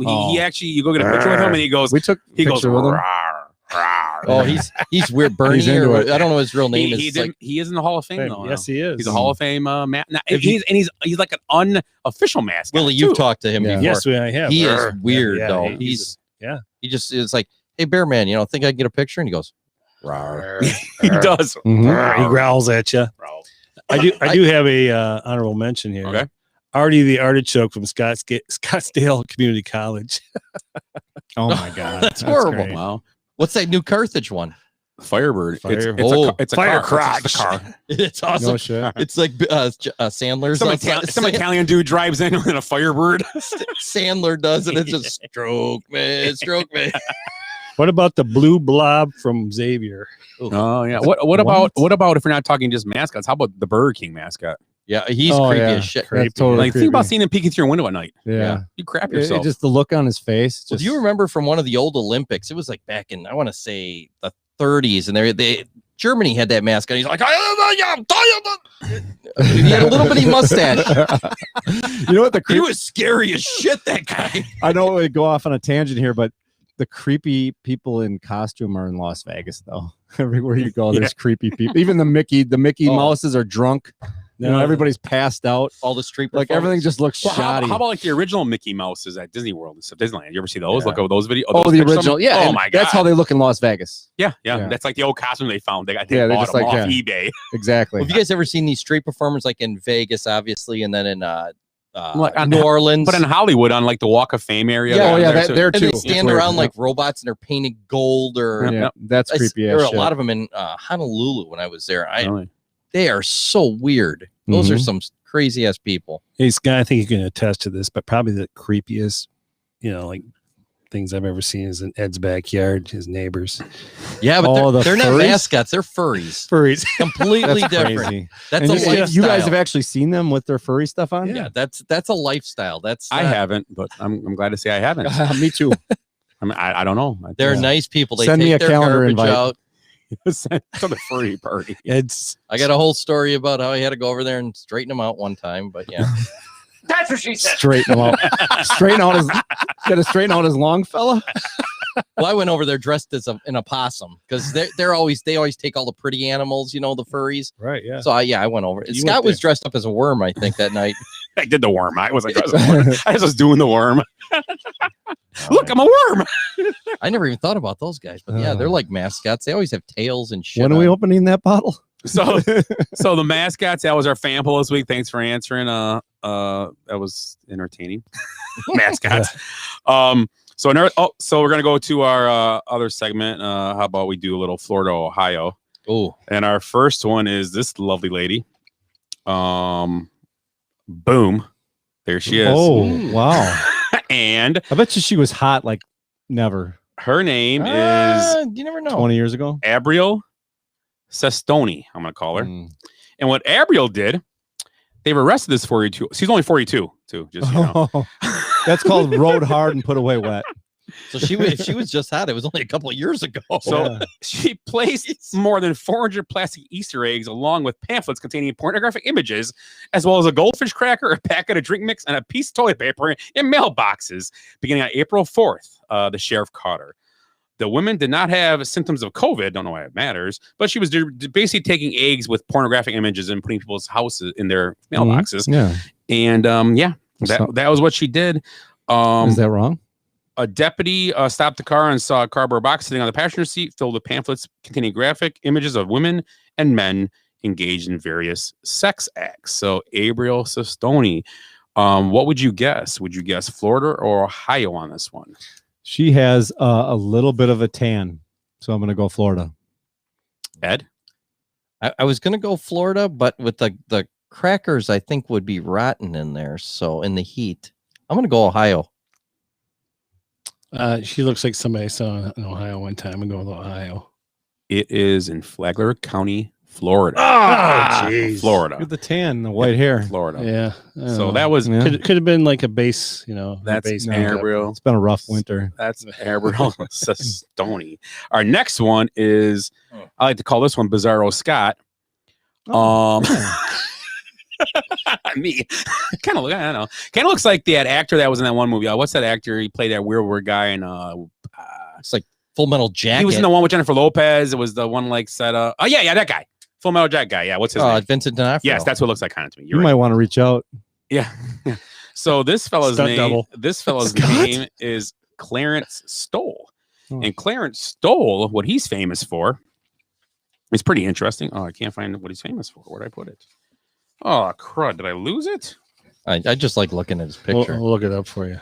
Oh. he actually, you go get a picture with him and he goes, We took he goes, picture with him. "Rawr, rawr." Oh, he's weird. Bernie, He's into or it. I don't know his real name. he is in the Hall of Fame though. Yes, he is. He's a Hall of Fame man. If you- He's like an unofficial mascot. Willie, you've too. talked to him Yeah. before. Yes, I have. He is Brr. weird Yeah, though. yeah, He's yeah. He just is like, hey, Bear Man, think I can get a picture? And he goes, He does. He growls at you. I do have a honorable mention here. Okay. Artie the Artichoke from Scottsdale Community College. Oh my God, That's horrible. great. Wow. What's that New Carthage one? Firebird. Fire- It's a Fire car. crotch. It's a car. It's awesome. no shit. It's like Sandler's. Some Italian dude drives in with a Firebird. Sandler does it. It's just stroke me. What about the blue blob from Xavier? Oh yeah. What about if we're not talking just mascots? How about the Burger King mascot? Yeah, he's Oh, creepy yeah. as shit. That's totally Like think about creepy. seeing him peeking through your window at night. Yeah. You crap It- yourself. just the look on his face. Well, Just, do you remember from one of the old Olympics? It was like back in, I want to say, the 30s, and Germany had that mascot. He's like, he had a little bitty mustache. you know what the He creep? was scary as shit, that guy. I know we go off on a tangent here, but the creepy people in costume are in Las Vegas, though. Everywhere you go, there's creepy people. Even the Mickey Oh. Mouses are drunk. You know, everybody's passed out. All the street Like everything performers. just looks Well, shoddy. how about like the original Mickey Mouses at Disney World and stuff? Disneyland. You ever see those? Yeah. Look at those videos. Oh, those the pictures of original. them? Yeah. Oh and my god. That's how they look in Las Vegas. Yeah. Yeah. That's like the old costume they found. They Yeah, bought they're them just like, off yeah. eBay. Exactly. Have you guys ever seen these street performers like in Vegas, obviously, and then in Like on- New Orleans? But in Hollywood, on like the Walk of Fame area. Yeah, oh, yeah, there's there and too. they stand It's around weird. like robots and they're painted gold or Yeah, that's creepy. there were a as shit. lot of them in Honolulu when I was there. Really? They are so weird. Those are Mhm. some crazy ass people. Hey, Scott, I think you can attest to this, but probably the creepiest, like things I've ever seen is in Ed's backyard, his neighbors. Yeah, but Oh, the they're not furries? mascots. They're furries. Furries. Completely That's different. crazy. That's And a you, lifestyle. you guys have actually seen them with their furry stuff on? yeah, that's a lifestyle. That's I not- haven't, but I'm glad to say I haven't. Me too. I mean, I don't know. They're Yeah. nice people. They Send me take a their calendar garbage invite. out. to the furry party. It's I got a whole story about how I had to go over there and straighten them out one time. But yeah, That's what she said. Straighten them out. Got to straighten out his long fella. well, I went over there dressed as an opossum because they always take all the pretty animals, the furries. right. Yeah. So I went over. You Scott went was dressed up as a worm, I think, that night. I did the worm. I wasn't dressed as a worm. I just was doing the worm. Look, I'm a worm. I never even thought about those guys, but yeah, they're like mascots. They always have tails and shit. When are we on. opening that bottle? So the mascots, that was our fan poll this week. Thanks for answering. That was entertaining. Mascots. So we're gonna go to our other segment. How about we do a little Florida, Ohio? Oh, And our first one is this lovely lady. Boom. There she is. Oh, wow. And I bet you she was hot like never her name is you never know. 20 years ago. Abriel Sestoni, I'm gonna call her. Mm. And what Abriel did, they've arrested this 42. She's only 42, too. Just so you know. That's called rode hard and put away wet. So if she was just hot, it was only a couple of years ago. So Yeah. she placed more than 400 plastic Easter eggs along with pamphlets containing pornographic images, as well as a goldfish cracker, a packet of drink mix, and a piece of toilet paper in mailboxes beginning on April 4th. The sheriff caught her. The woman did not have symptoms of COVID. Don't know why it matters, but she was basically taking eggs with pornographic images and putting people's houses in their mailboxes. Yeah. And So- that was what she did. Is that wrong? A deputy stopped the car and saw a cardboard box sitting on the passenger seat filled with pamphlets containing graphic images of women and men engaged in various sex acts. So, Abriel Sestoni, what would you guess? Would you guess Florida or Ohio on this one? She has a little bit of a tan. So I'm going to go Florida. Ed? I was gonna go Florida, but with the crackers, I think would be rotten in there. So in the heat, I'm gonna go Ohio. She looks like somebody I saw in Ohio one time. I'm going with Ohio. It is in Flagler County, Florida. jeez. Florida. Look at the tan, the white hair. Florida. Yeah. I don't So know. that was Yeah. could have been like a base, that's base Abriel. It's been a rough winter. That's Abriel Sestoni. Our next one is, I like to call this one Bizarro Scott. Me, kind of look. I don't know. Kind of looks like that actor that was in that one movie. What's that actor? He played that weird guy in. It's like Full Metal Jacket. He was in the one with Jennifer Lopez. It was the one like set up. Oh yeah, that guy. Full Metal Jacket guy. Yeah, what's his name? Vincent D'Onofrio. Yes, that's what it looks like kind of to me. You You're might right. want to reach out. Yeah. So this fella's Stunt name. double. This fella's Scott? name is Clarence Stoll. Oh. And Clarence Stoll, what he's famous for It's pretty interesting. Oh, I can't find what he's famous for. Where'd I put it? Oh, crud. Did I lose it? I just like looking at his picture. We'll look it up for you.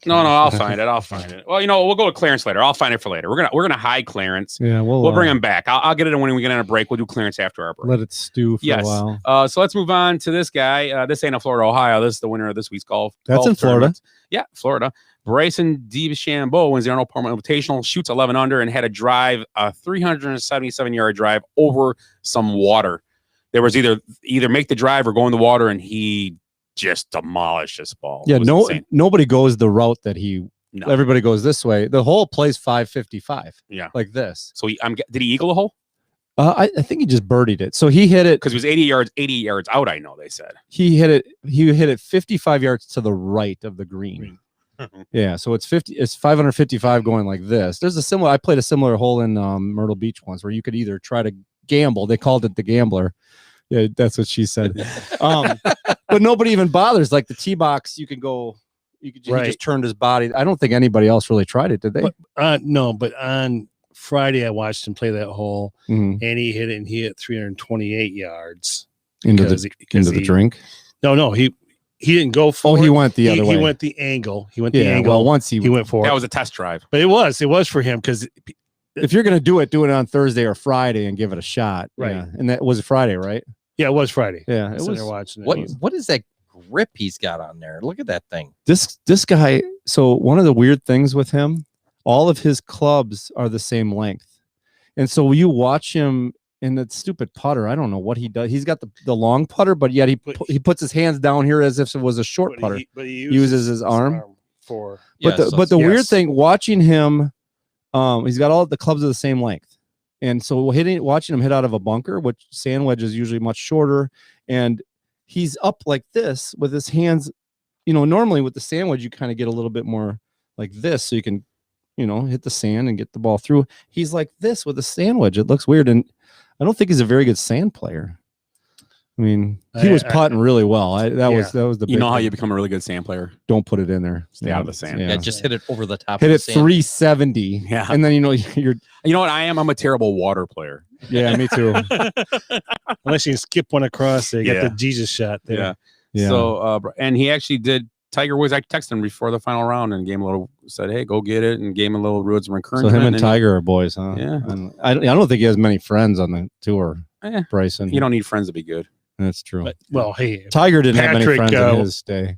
No, I'll find it. I'll find it. Well, we'll go with Clarence later. I'll find it for later. We're gonna hide Clarence. Yeah, We'll bring him back. I'll get it when we get on a break. We'll do Clarence after our break. let it stew for a while. So let's move on to this guy. This ain't a Florida, Ohio. This is the winner of this week's golf. That's golf in Florida. tournament. Yeah, Florida. Bryson DeChambeau wins the Arnold Palmer Invitational, shoots 11 under, and had a 377-yard drive over some water. There was either make the drive or go in the water, and he just demolished this ball. Yeah, Insane. nobody goes the route that he. No. Everybody goes this way. The hole plays 555. Yeah, like this. So did he eagle the hole? I think he just birdied it. So he hit it Because it was 80 yards out. I know they said he hit it 55 yards to the right of the green. Yeah, so it's 555 going like this. I played a similar hole in Myrtle Beach once where you could either try to gamble. They called it the gambler. Yeah, that's what she said. But nobody even bothers. Like the tee box, you can go. He just turned his body. I don't think anybody else really tried it, did they? No, but on Friday I watched him play that hole, and he hit it, and he hit 328 yards into the drink. No, he didn't go for. Oh, he went the other way. He went the angle. He went the angle. Well, once he went for. That was a test drive. But it was for him because if you're gonna do it on Thursday or Friday and give it a shot, right? Yeah. And that was Friday, right? Yeah, it was Friday. Yeah, I was there watching it. What is that grip he's got on there? Look at that thing. This guy. So one of the weird things with him, all of his clubs are the same length, and so you watch him in that stupid putter. I don't know what he does. He's got the long putter, but yet he puts his hands down here as if it was a short putter. But he uses his arm for. But the weird thing, watching him, he's got all the clubs of the same length, and so watching him hit out of a bunker, which sand wedge is usually much shorter, and he's up like this with his hands. Normally with the sand wedge, you kind of get a little bit more like this, so you can, hit the sand and get the ball through. He's like this with a sand wedge. It looks weird, and I don't think he's a very good sand player. I mean, he was putting really well. That was the. You know how you become a really good sand player? Don't put it in there. Stay out of the sand. Yeah, just hit it over the top. Hit of it the sand. 370. Yeah, and then you're. You know what I am? I'm a terrible water player. Yeah, me too. Unless you can skip one across there, you get the Jesus shot there. Yeah. So, and he actually did. Tiger Woods, I texted him before the final round and gave him said, "Hey, go get it," and gave him a little words of encouragement. So him and Tiger are boys, huh? Yeah. And I don't think he has many friends on the tour. Bryson, you don't need friends to be good. That's true. But, hey, Tiger didn't have many friends in his day.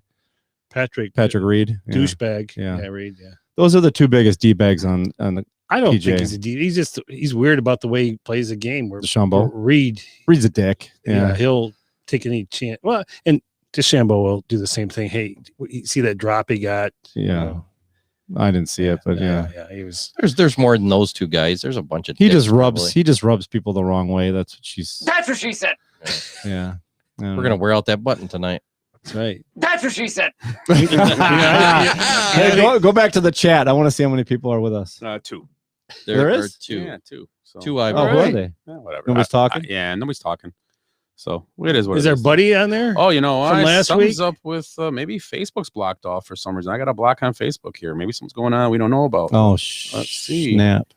Patrick Reed, douchebag. Yeah, Reed. Yeah, those are the two biggest d bags on the. I don't PJ. think he's a D. He's weird about the way he plays the game. Where DeChambeau. Reed's a dick. Yeah, he'll take any chance. Well, and DeChambeau will do the same thing. Hey, you see that drop he got? Yeah, I didn't see it, but yeah, he was. There's more than those two guys. There's a bunch of. He just rubs people the wrong way. That's what she said. Yeah, we're gonna wear out that button tonight. That's right. That's what she said. Hey, go back to the chat. I want to see how many people are with us. 2. There is 2. Yeah, 2. So. 2. Who are they? Yeah, whatever. Nobody's talking. Nobody's talking. So it is what is it our is. buddy on there? Oh, you know, from last something's week? up with maybe Facebook's blocked off for some reason. I got a block on Facebook here. Maybe something's going on we don't know about. Oh, let's see. Snap.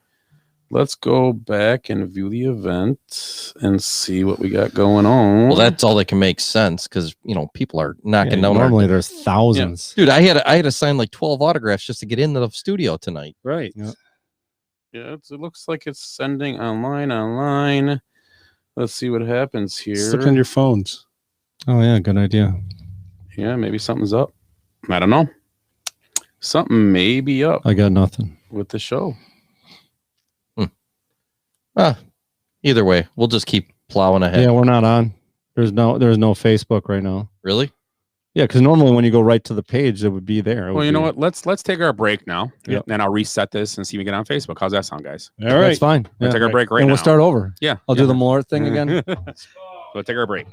Let's go back and view the event and see what we got going on. Well, that's all that can make sense because people are knocking down. Normally, there's thousands. Dude, I had to sign like 12 autographs just to get into the studio tonight. Right. Yeah, it looks like it's sending online. Let's see what happens here. Just look on your phones. Oh yeah, good idea. Yeah, maybe something's up. I don't know. Something may be up I got nothing with the show. Either way, we'll just keep plowing ahead. Yeah, we're not on. There's no Facebook right now. Really? Yeah, because normally when you go right to the page, it would be there. Well, you know what? Let's take our break now. Yep. And I'll reset this and see if we get on Facebook. How's that sound, guys? All right. That's fine. We'll take our break right and now. we'll start over. Yeah. I'll do the Malort thing again. We'll take our break.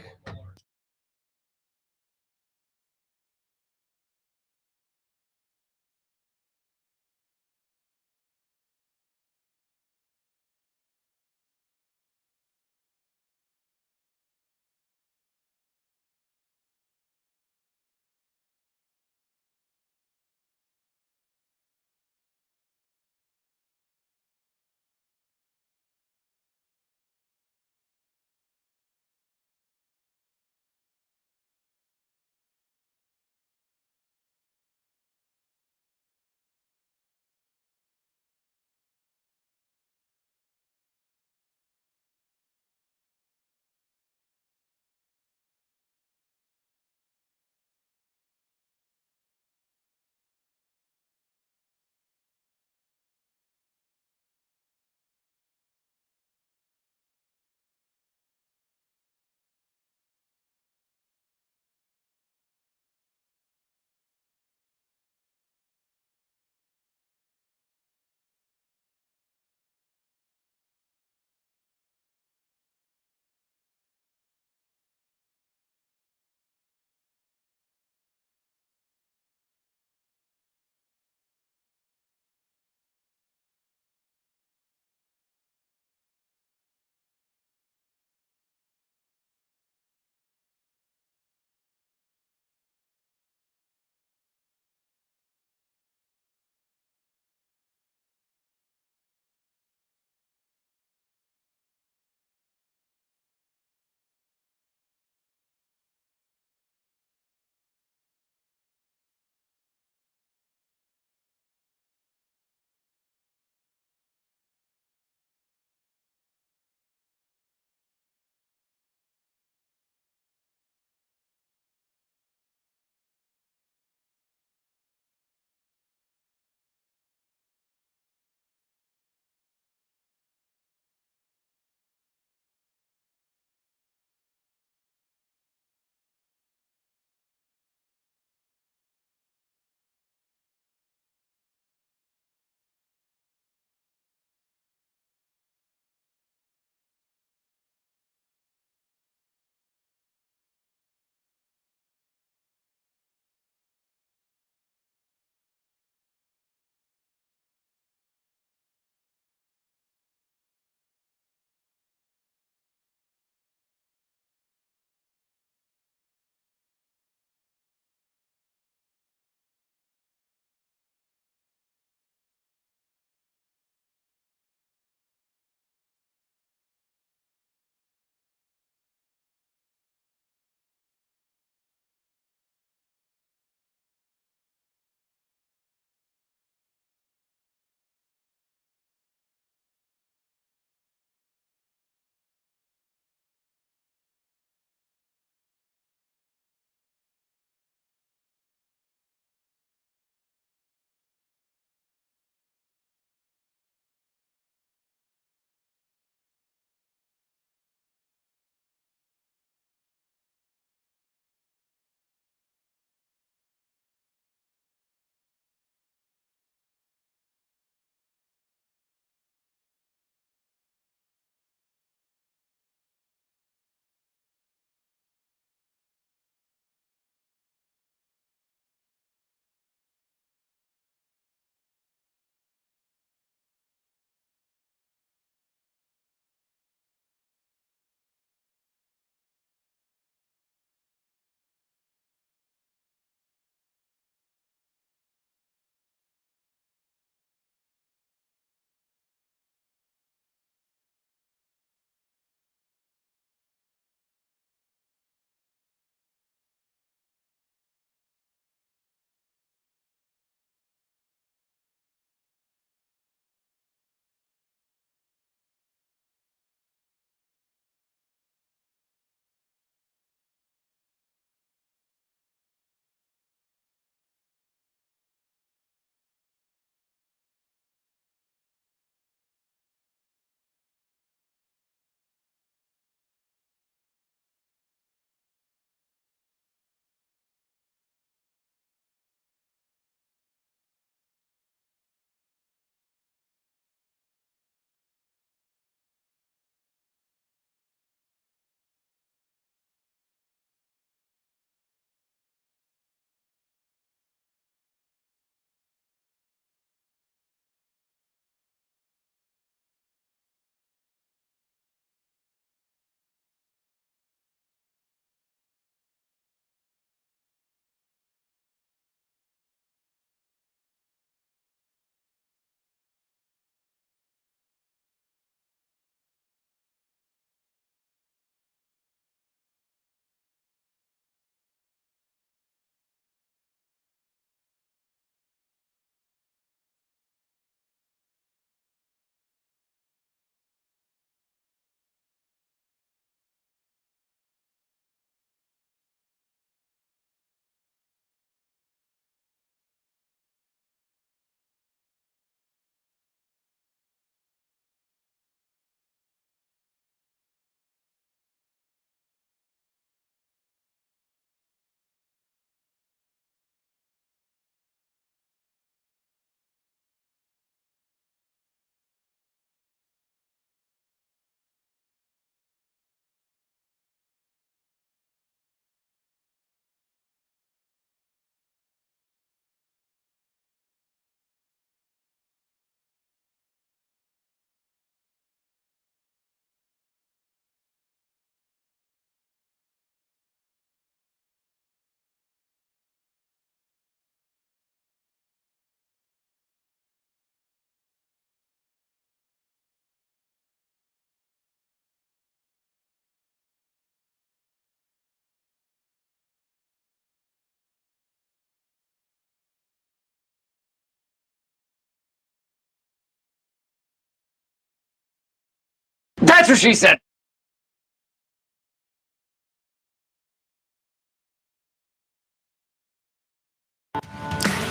That's what she said.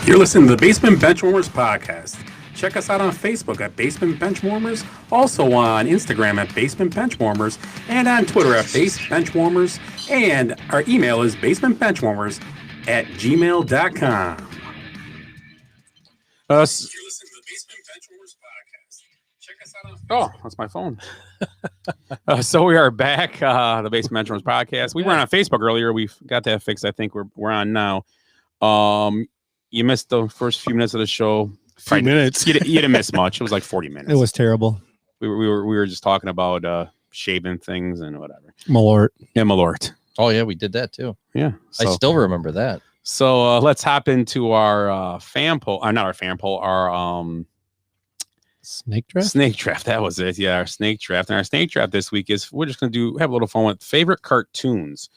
You're listening to the Basement Benchwarmers podcast. Check us out on Facebook at Basement Benchwarmers, also on Instagram at Basement Benchwarmers, and on Twitter at Base Benchwarmers, and our email is basementbenchwarmers@gmail.com. Oh, that's my phone. So we are back, the Basement Benchwarmers podcast. We weren't on Facebook earlier. We've got that fixed. I think we're on now. You missed the first few minutes of the show. Few minutes. You didn't miss much. It was like 40 minutes. It was terrible. We were just talking about shaving things and whatever. Malort. Yeah, Malort. Oh yeah, we did that too. Yeah, I still remember that. So let's hop into our fan poll. Not our fan poll. Our Snake draft. snake draft. That was it. Yeah, our snake draft. And our snake draft this week is we're just gonna have a little fun with favorite cartoons.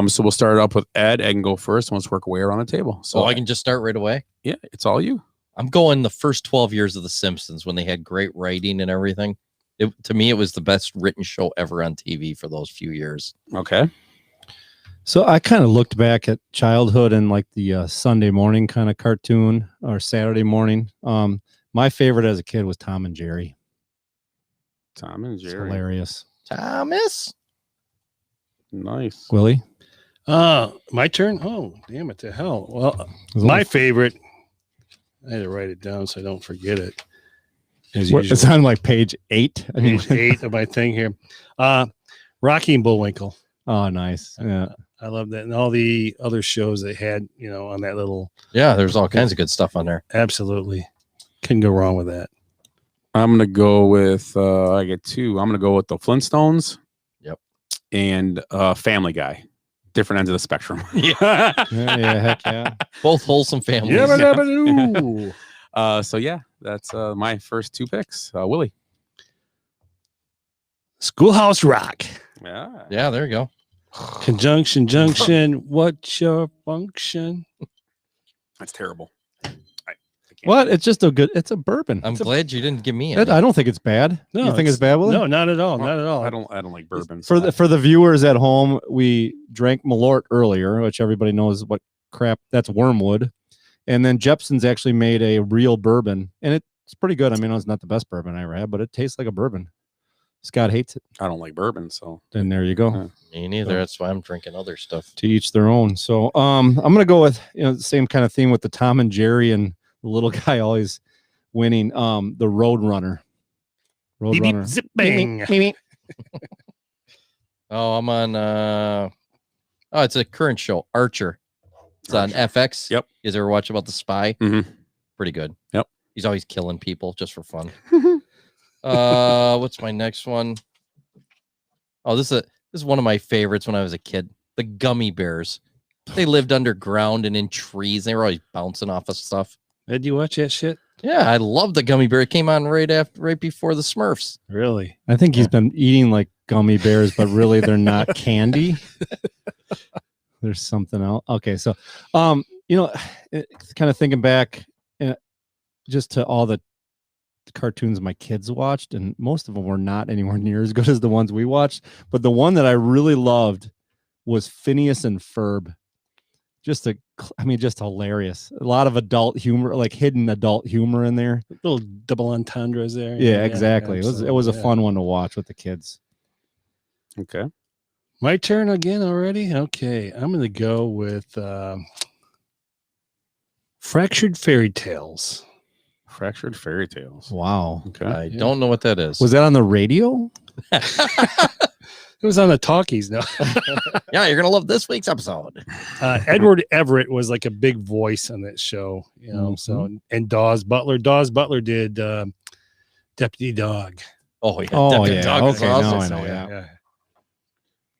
So we'll start up with Ed. Ed can go first. Let's work our way around the table. So I can just start right away. Yeah, it's all you. I'm going the first 12 years of The Simpsons when they had great writing and everything. To me, it was the best written show ever on TV for those few years. Okay. So I kind of looked back at childhood and like the Sunday morning kind of cartoon or Saturday morning. My favorite as a kid was Tom and Jerry. Tom and It's Jerry. hilarious. Thomas? Nice. Willie? My turn. Oh, damn it to hell. Well, my favorite. I had to write it down so I don't forget it. As It's usual. on like page 8. I mean, Page 8 of my thing here. Rocky and Bullwinkle. oh, nice. Yeah. I love that, and all the other shows they had, on that little. Yeah, there's all kinds of good stuff on there. Absolutely, couldn't go wrong with that. I'm gonna go with I get two. I'm gonna go with the Flintstones. Yep. And Family Guy. Different ends of the spectrum. Yeah, heck yeah. Both wholesome families. Yabba-dabba-doo. So yeah, that's my first two picks. Willie. Schoolhouse Rock. Yeah. Yeah, there you go. Conjunction, junction. What's your function? That's terrible. What? It's just it's a bourbon. I'm It's a- glad you didn't give me any. I don't think it's bad. No, You think it's bad, Willie? No, not at all. Not at all. I don't like bourbon. For the viewers at home, we drank Malort earlier, which everybody knows what crap that's wormwood. And then Jepson's actually made a real bourbon, and it's pretty good. I mean, it's not the best bourbon I ever had, but it tastes like a bourbon. Scott hates it. I don't like bourbon, so Then there you go. Yeah. Me neither. That's why I'm drinking other stuff. To each their own. So I'm gonna go with the same kind of theme with the Tom and Jerry and the little guy always winning. The Road Runner. Road Beep, beep, Runner. zip, bang. Oh, I'm on it's a current show, Archer. It's on FX. Yep. You guys ever watch about the spy? Mhm. Pretty good. Yep. He's always killing people just for fun. What's my next one? Oh, this is one of my favorites when I was a kid. The Gummy Bears. They lived underground and in trees. They were always bouncing off of stuff. Did you watch that shit? Yeah, I love the Gummy Bear. It came on right before the Smurfs. Really? I think he's been eating like gummy bears, but really they're not candy. There's something else. Okay, so kind of thinking back just to all the cartoons my kids watched, and most of them were not anywhere near as good as the ones we watched. But the one that I really loved was Phineas and Ferb. Just hilarious. A lot of adult humor, like hidden adult humor in there. Little double entendres there. Yeah, exactly. It was a absolutely, fun one to watch with the kids. okay. My turn again already? Okay. I'm going to go with Fractured Fairy Tales. Fractured Fairy Tales. Wow. Okay. I don't know what that is. Was that on the radio? It was on the talkies now. Yeah, you're gonna love this week's episode. Edward Everett was like a big voice on that show, So, and Dawes Butler did Deputy Dog. Oh yeah. Oh, Deputy yeah. Dog was Okay, now awesome. I know, yeah.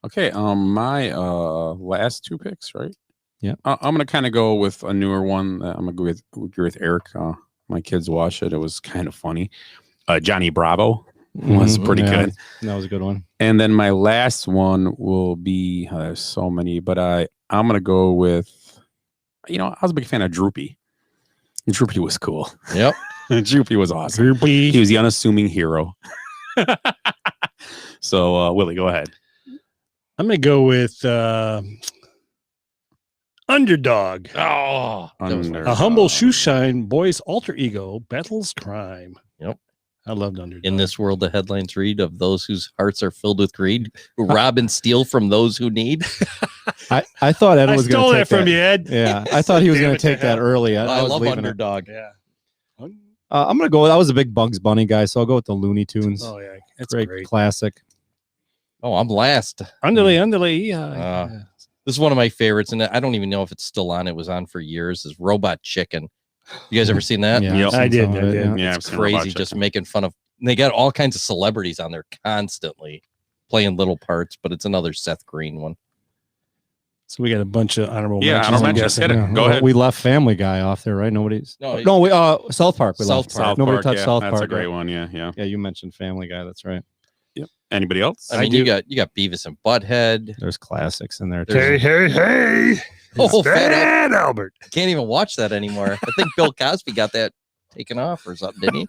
Okay. My last two picks, right? Yeah. I'm gonna kind of go with a newer one. I'm gonna agree with Eric. My kids watched it. It was kind of funny. Johnny Bravo was pretty Yeah, good. That was a good one. And then my last one will be there's so many, but I'm gonna go with I was a big fan of Droopy. Droopy was cool. Yep. Droopy was awesome. He was the unassuming hero. So, Willie, go ahead. I'm gonna go with Underdog. Oh, that was Under- A humble shoeshine boy's alter ego battles crime. Yep. I loved Underdog. in this world, the headlines read of those whose hearts are filled with greed, who rob and steal from those who need. I thought Ed I was stole going to that take from you, Ed. Yeah, I thought he was Damn going it to take to that hell. early. I was love leaving it. Underdog. Yeah. I'm going to go. I was a big Bugs Bunny guy, so I'll go with the Looney Tunes. Oh yeah, it's great, great. classic. Oh, I'm last. Underlay, yeah. This is one of my favorites, and I don't even know if it's still on. It was on for years. Is Robot Chicken. You guys ever seen that? Yeah, Yep. I've seen I did, some of I it, did. yeah. Yeah, It's I've seen Robot crazy, just Chicken. making fun of. They got all kinds of celebrities on there constantly playing little parts, but it's another Seth Green one. So we got a bunch of honorable Yeah, mentions. honorable I'm mentions. guessing. Hit it. Yeah, Go well, ahead. We left Family Guy off there, right? Nobody's. No, We South Park. We South left. Park. Nobody touched yeah, South that's Park. a great yeah. one. Yeah. Yeah, you mentioned Family Guy. That's right. Anybody else? I mean, you got Beavis and Butthead. There's classics in there too. There's- Hey! Oh, Fat Fat Albert. Can't even watch that anymore. I think Bill Cosby got that taken off or something, didn't he?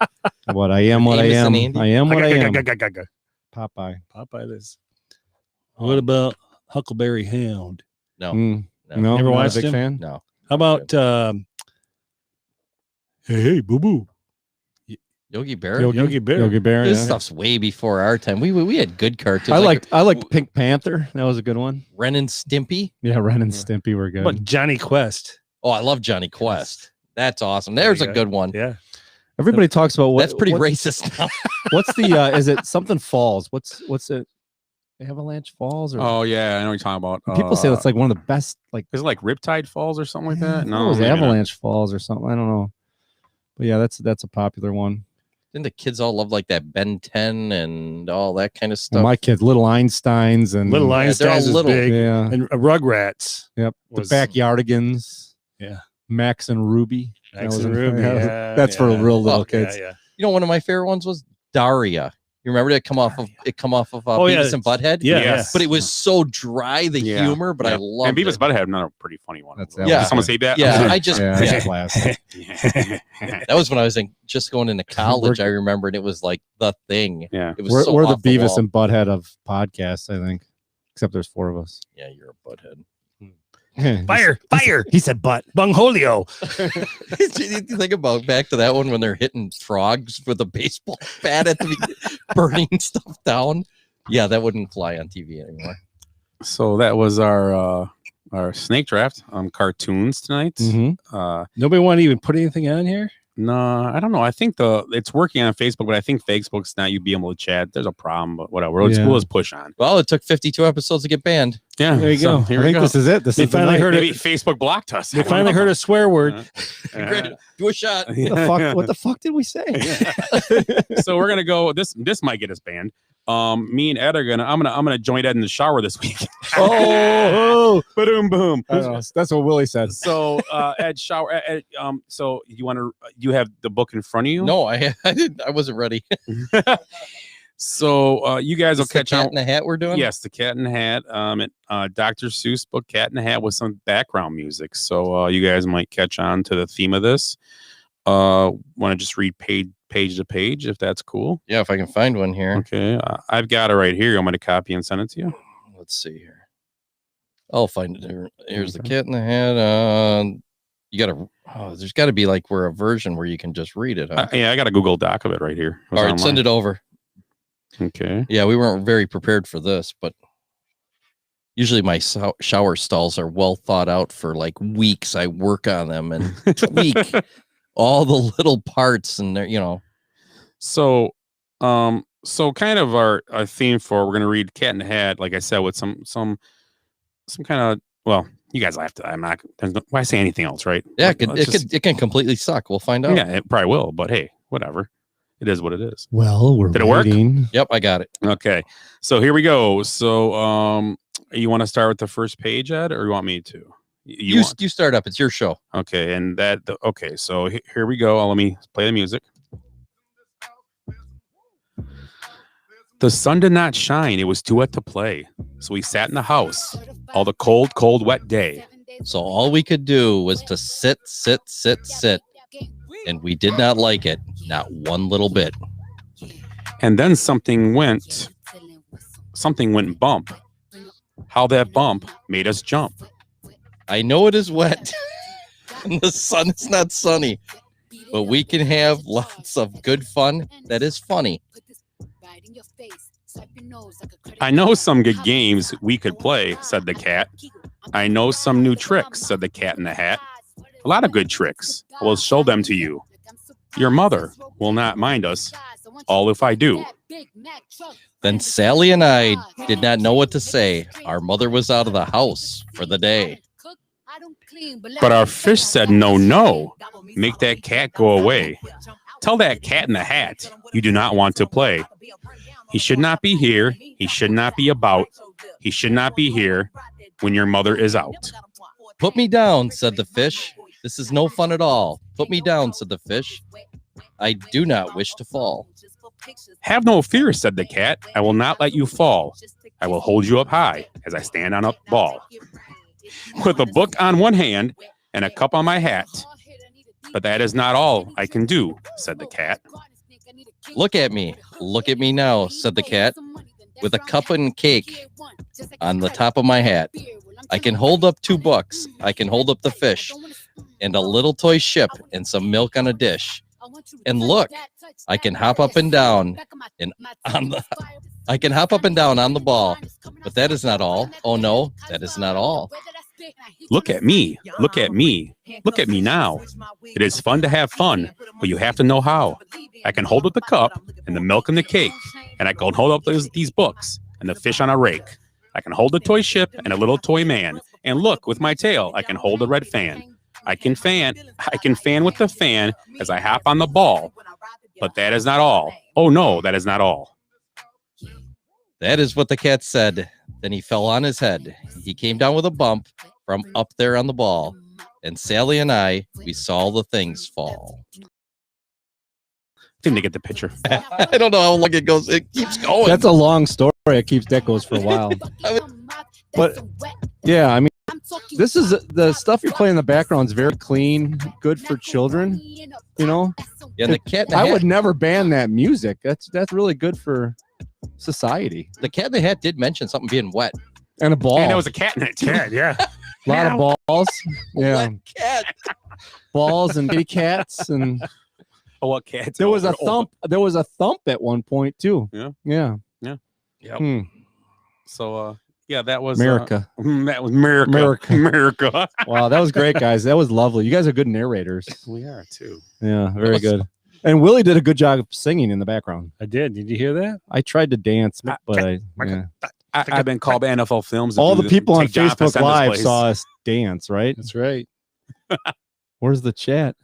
What I am, what I Amos am. and Andy. I am what I am. Popeye. Popeye. This. What about Huckleberry Hound? No, Mm, No. no, Never not a watched big him? fan. no. How about Hey Boo Boo? Yogi Bear. Yogi Bear. Yogi Bear. This Yeah. stuff's way before our time. We had good cartoons. I like liked Pink Panther. That was a good one. Ren and Stimpy. Yeah, Ren and Stimpy were good. But Johnny Quest. Oh, I love Johnny Quest. That's awesome. There's a good one. Yeah. Everybody talks about That's pretty racist now. What's the is it something falls? What's it? Avalanche Falls or Oh yeah, I know what you're talking about. people say that's like one of the best like Is it like Riptide Falls or something like I that? thought No, it was maybe not. Avalanche Falls or something. I don't know. But yeah, that's a popular one. Didn't the kids all love like that Ben 10 and all that kind of stuff? Well, my kids, Little Einsteins and Little they're all Einsteins is little. big. yeah, And Rugrats. yep. was- The Backyardigans. Yeah. Max and Ruby. Max That and was- Ruby. yeah, Yeah, that's for yeah. real little Oh, kids. Yeah. You know, one of my favorite ones was Daria. You remember that come off of Oh, yeah. Beavis and Butthead? Yeah. Yes. But it was so dry, the Yeah. humor, but I Yeah. loved And Beavis it. Butthead had another pretty funny one. That's- Did Yeah. someone say that? Yeah, I just Yeah, yeah. that's a classic. That was when I was just going into college. I remember, and it was like the thing. Yeah. It was We're, so we're the off the Beavis wall. and Butthead of podcasts, I think. Except there's 4 of us. Yeah, you're a butthead. Fire. He said butt. Bungholio. Did you think about back to that one when they're hitting frogs with a baseball bat at the burning stuff down? Yeah, that wouldn't fly on TV anymore. So that was our snake draft cartoons tonight. Mhm. Nobody want to even put anything on here? No, I don't know. I think it's working on Facebook, but I think Facebook's not you be able to chat. There's a problem, but whatever. We'll Yeah. just push on. Well, it took 52 episodes to get banned. Yeah, There you so go. Here I we think go. this is it. This They is the finally night. heard Maybe it. Facebook blocked us. They finally heard a swear word. Do a shot. What the fuck? What the fuck did we say? So we're gonna go. This might get us banned. Me and Ed are gonna. I'm gonna join Ed in the shower this week. Oh, Boom, boom. I don't know. That's what Willie said. So Ed, shower. Ed, so you want to? You have the book in front of you? No, I didn't. I wasn't ready. So you guys will It's the catch Cat on. in the Hat we're doing. Yes, the Cat in the Hat. Dr. Seuss book, Cat in the Hat, with some background music. So you guys might catch on to the theme of this. Want to just read page to page, if that's cool. Yeah, if I can find one here. Okay, I've got it right here. I'm going to copy and send it to you. Let's see here. I'll find it here. Here's the Cat in the Hat. You gotta. Oh, there's got to be like a version where you can just read it. Huh? Yeah, I got a Google Doc of it right here. All right, send it over. Okay. Yeah, we weren't very prepared for this, but usually my shower stalls are well thought out for like weeks. I work on them and tweak all the little parts, and they're. So kind of our theme for we're gonna read Cat in the Hat, like I said, with some kind of, well, you guys laughed. I'm not. Why say anything else, right? Yeah, Like, let's just- it can completely suck. We'll find out. Yeah, it probably will. But hey, whatever. It is what it is. Well, we're Did it work? waiting. Yep, I got it. Okay, so here we go. So you want to start with the first page, Ed, or you want me to? You start up. It's your show. Okay, and okay. So here we go. Let me play the music. The sun did not shine. It was too wet to play. So we sat in the house all the cold, cold, wet day. So all we could do was to sit, and we did not like it, not one little bit. And then something went bump. How that bump made us jump. I know it is wet and the sun is not sunny, but we can have lots of good fun that is funny. I know some good games we could play, said the cat. I know some new tricks, said the cat in the hat. A lot of good tricks. I will show them to you. Your mother will not mind us, all if I do. Then Sally and I did not know what to say. Our mother was out of the house for the day. But our fish said, no, no, make that cat go away. Tell that cat in the hat you do not want to play. He should not be here. He should not be about. He should not be here when your mother is out. Put me down, said the fish. This is no fun at all. Put me down, said the fish. I do not wish to fall. Have no fear, said the cat. I will not let you fall. I will hold you up high as I stand on a ball. With a book on one hand and a cup on my hat. But that is not all I can do, said the cat. Look at me now, said the cat, with a cup and cake on the top of my hat. I can hold up 2 books. I can hold up the fish and a little toy ship and some milk on a dish. And look, I can hop up and down on the ball. But that is not all. Oh no, that is not all. Look at me. Look at me. Look at me now. It is fun to have fun, but you have to know how. I can hold up the cup and the milk and the cake, and I can hold up these books and the fish on a rake. I can hold a toy ship and a little toy man. And look, with my tail, I can hold a red fan. I can fan with the fan as I hop on the ball. But that is not all. Oh no, that is not all. That is what the cat said. Then he fell on his head. He came down with a bump from up there on the ball. And Sally and I, we saw the things fall. I think they get the picture. I don't know how long it goes. It keeps going. That's a long story. That goes for a while. But yeah, I mean, this is the stuff you're playing in the background is very clean, good for children. You know, Yeah, and the cat in the I hat, would never ban that music. That's really good for society. the cat in the hat did mention something being wet. And a ball. And there was a cat in it too. Yeah. A lot of balls. Yeah, Wet cat. balls and kitty cats and Oh, what cat? there was a thump. There was a thump at one point too. Yeah. Yeah. Yep. Hmm. So, yeah, that was America. That was America. America. Wow, that was great, guys. That was lovely. You guys are good narrators. We are too. Yeah, very good. And Willie did a good job of singing in the background. I did. Did you hear that? I tried to dance, but I've been called to NFL Films. all the people on take Jonathan Facebook Senda's Live place. saw us dance, right? That's right. Where's the chat?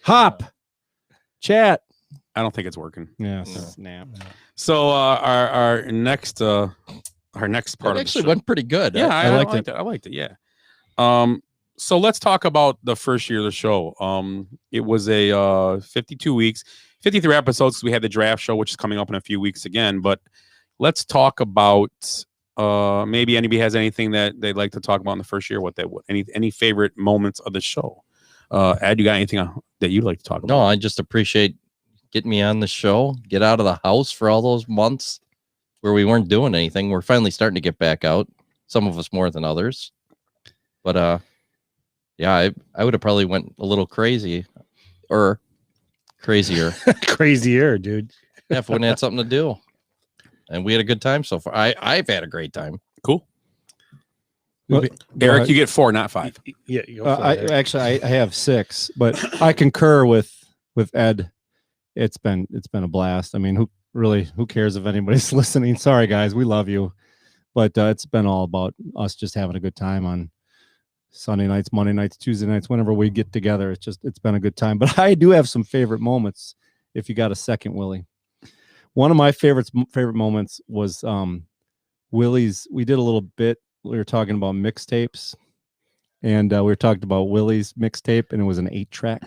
Hop. Chat. I don't think it's working. Yeah, No. snap. So our next part It of the actually show. went pretty good. Yeah, I liked liked it. I liked it. Yeah. So let's talk about the first year of the show. It was a 52 weeks, 53 episodes. 'Cause we had the draft show, which is coming up in a few weeks again. But let's talk about maybe anybody has anything that they'd like to talk about in the first year. Any favorite moments of the show? Ed, you got anything that you'd like to talk about? No, I just appreciate getting me on the show. Get out of the house for all those months where we weren't doing anything. We're finally starting to get back out. Some of us more than others. But yeah, I would have probably went a little crazy or crazier Crazier, dude. if we wouldn't had something to do. And we had a good time so far. I've had a great time. Cool. Well, Eric, you get 4, not 5. Yeah. You go for it. I have 6, but I concur with Ed. It's been a blast. I mean, who cares if anybody's listening? Sorry, guys, we love you, but it's been all about us just having a good time on Sunday nights, Monday nights, Tuesday nights, whenever we get together. It's been a good time. But I do have some favorite moments. If you got a second, Willie. One of my favorite moments was Willie's. We did a little bit. We were talking about mixtapes, and we were talking about Willie's mixtape, and it was an 8-track.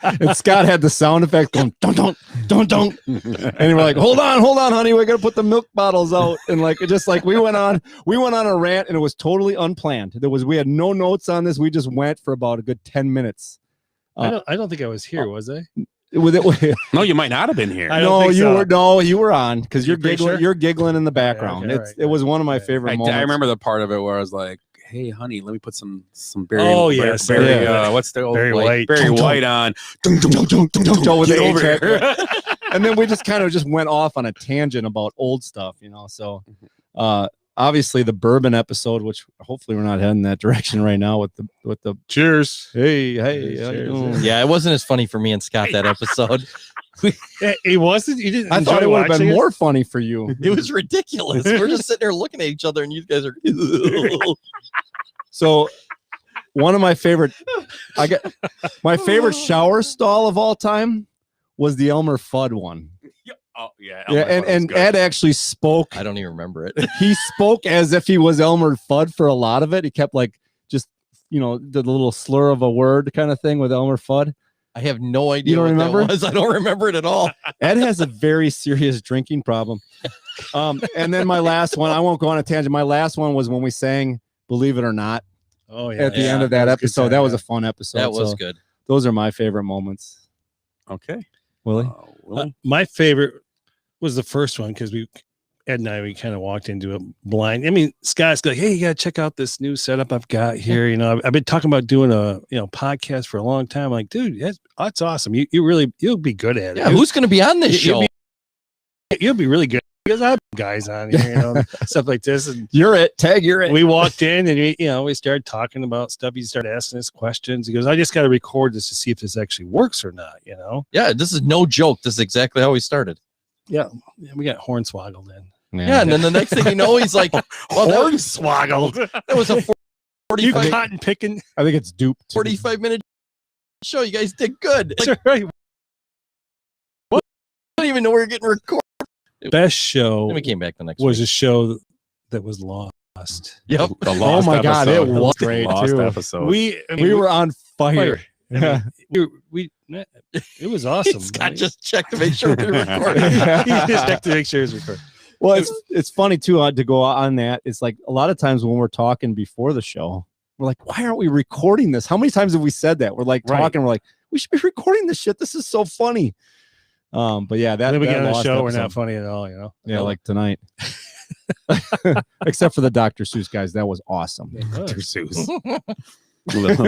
And Scott had the sound effect going dun dun dun dun, and we're like, hold on, honey, we're gonna put the milk bottles out, and we went on a rant, and it was totally unplanned. We had no notes on this. We just went for about a good 10 minutes. I don't think I was here, was I? with it. No, you might not have been here. I don't No, think you so. were no, you were on because you're pretty giggling. sure? You're giggling in the background. okay, It's right, it was one of my right. favorite moments. I remember the part of it where I was like, "Hey, honey, let me put some Barry." Oh, yes, Barry. yeah. What's the old Barry White. Barry Dum-dum. White on. Joe with Get the over H-hack. here. And then we just kind of just went off on a tangent about old stuff, you know. So obviously the bourbon episode, which hopefully we're not heading that direction right now with the Cheers. hey, how you Cheers. doing? Yeah, it wasn't as funny for me and Scott that episode. It wasn't. You didn't. I thought enjoy it would have watching been more funny for you. It was ridiculous. We're just sitting there looking at each other, and you guys are. So one of my favorite my favorite shower stall of all time was the Elmer Fudd one. Oh yeah. Yeah, and Ed actually spoke. I don't even remember it. He spoke as if he was Elmer Fudd for a lot of it. He kept like just the little slur of a word kind of thing with Elmer Fudd. I have no idea. You don't what remember? That was. I don't remember it at all. Ed has a very serious drinking problem. And then my last one, I won't go on a tangent. My last one was when we sang "Believe It or Not" Oh yeah. at the Yeah, end of that was a good episode. time, That was yeah. a fun episode. That was So good. those are my favorite moments. Okay. Willie? Willie? My favorite was the first one because Ed and I kind of walked into it blind. I mean, Scott's like, "Hey, you gotta check out this new setup I've got here." You know, I've been talking about doing a podcast for a long time. I'm like, dude, that's awesome. You'll be good at it. Yeah, who's going to be on this you'll show? You'll be really good because I have guys on here, you know, stuff like this. And You're it. Tag, you're it. we walked in and we started talking about stuff. He started asking us questions. He goes, "I just got to record this to see if this actually works or not." You know? Yeah, this is no joke. This is exactly how we started. Yeah, we got hornswoggled in. Yeah, and then the next thing you know, he's like, "Well, Hornswoggled. that was a You 45, cotton picking. I think it's duped. 45-minute show. You guys did good. Like, That's right. I don't even know where you're getting recorded." Best show Then we came back the next was week. a show that was lost. Yep. The Oh lost my God, it episode. was The great, lost too. episode. We were on fire. I mean, it was awesome. Scott just checked to make sure we're recording. he just checked to make sure it's recorded. Well, it's funny too to go on that. It's like a lot of times when we're talking before the show, we're like, why aren't we recording this? How many times have we said that? We're like Right. talking, we're like, we should be recording this shit. This is so funny. But yeah, Then we get on the lost show, we're episode. not funny at all, you know. Yeah, like tonight. Except for the Dr. Seuss guys, that was awesome. Dr. Seuss. We little,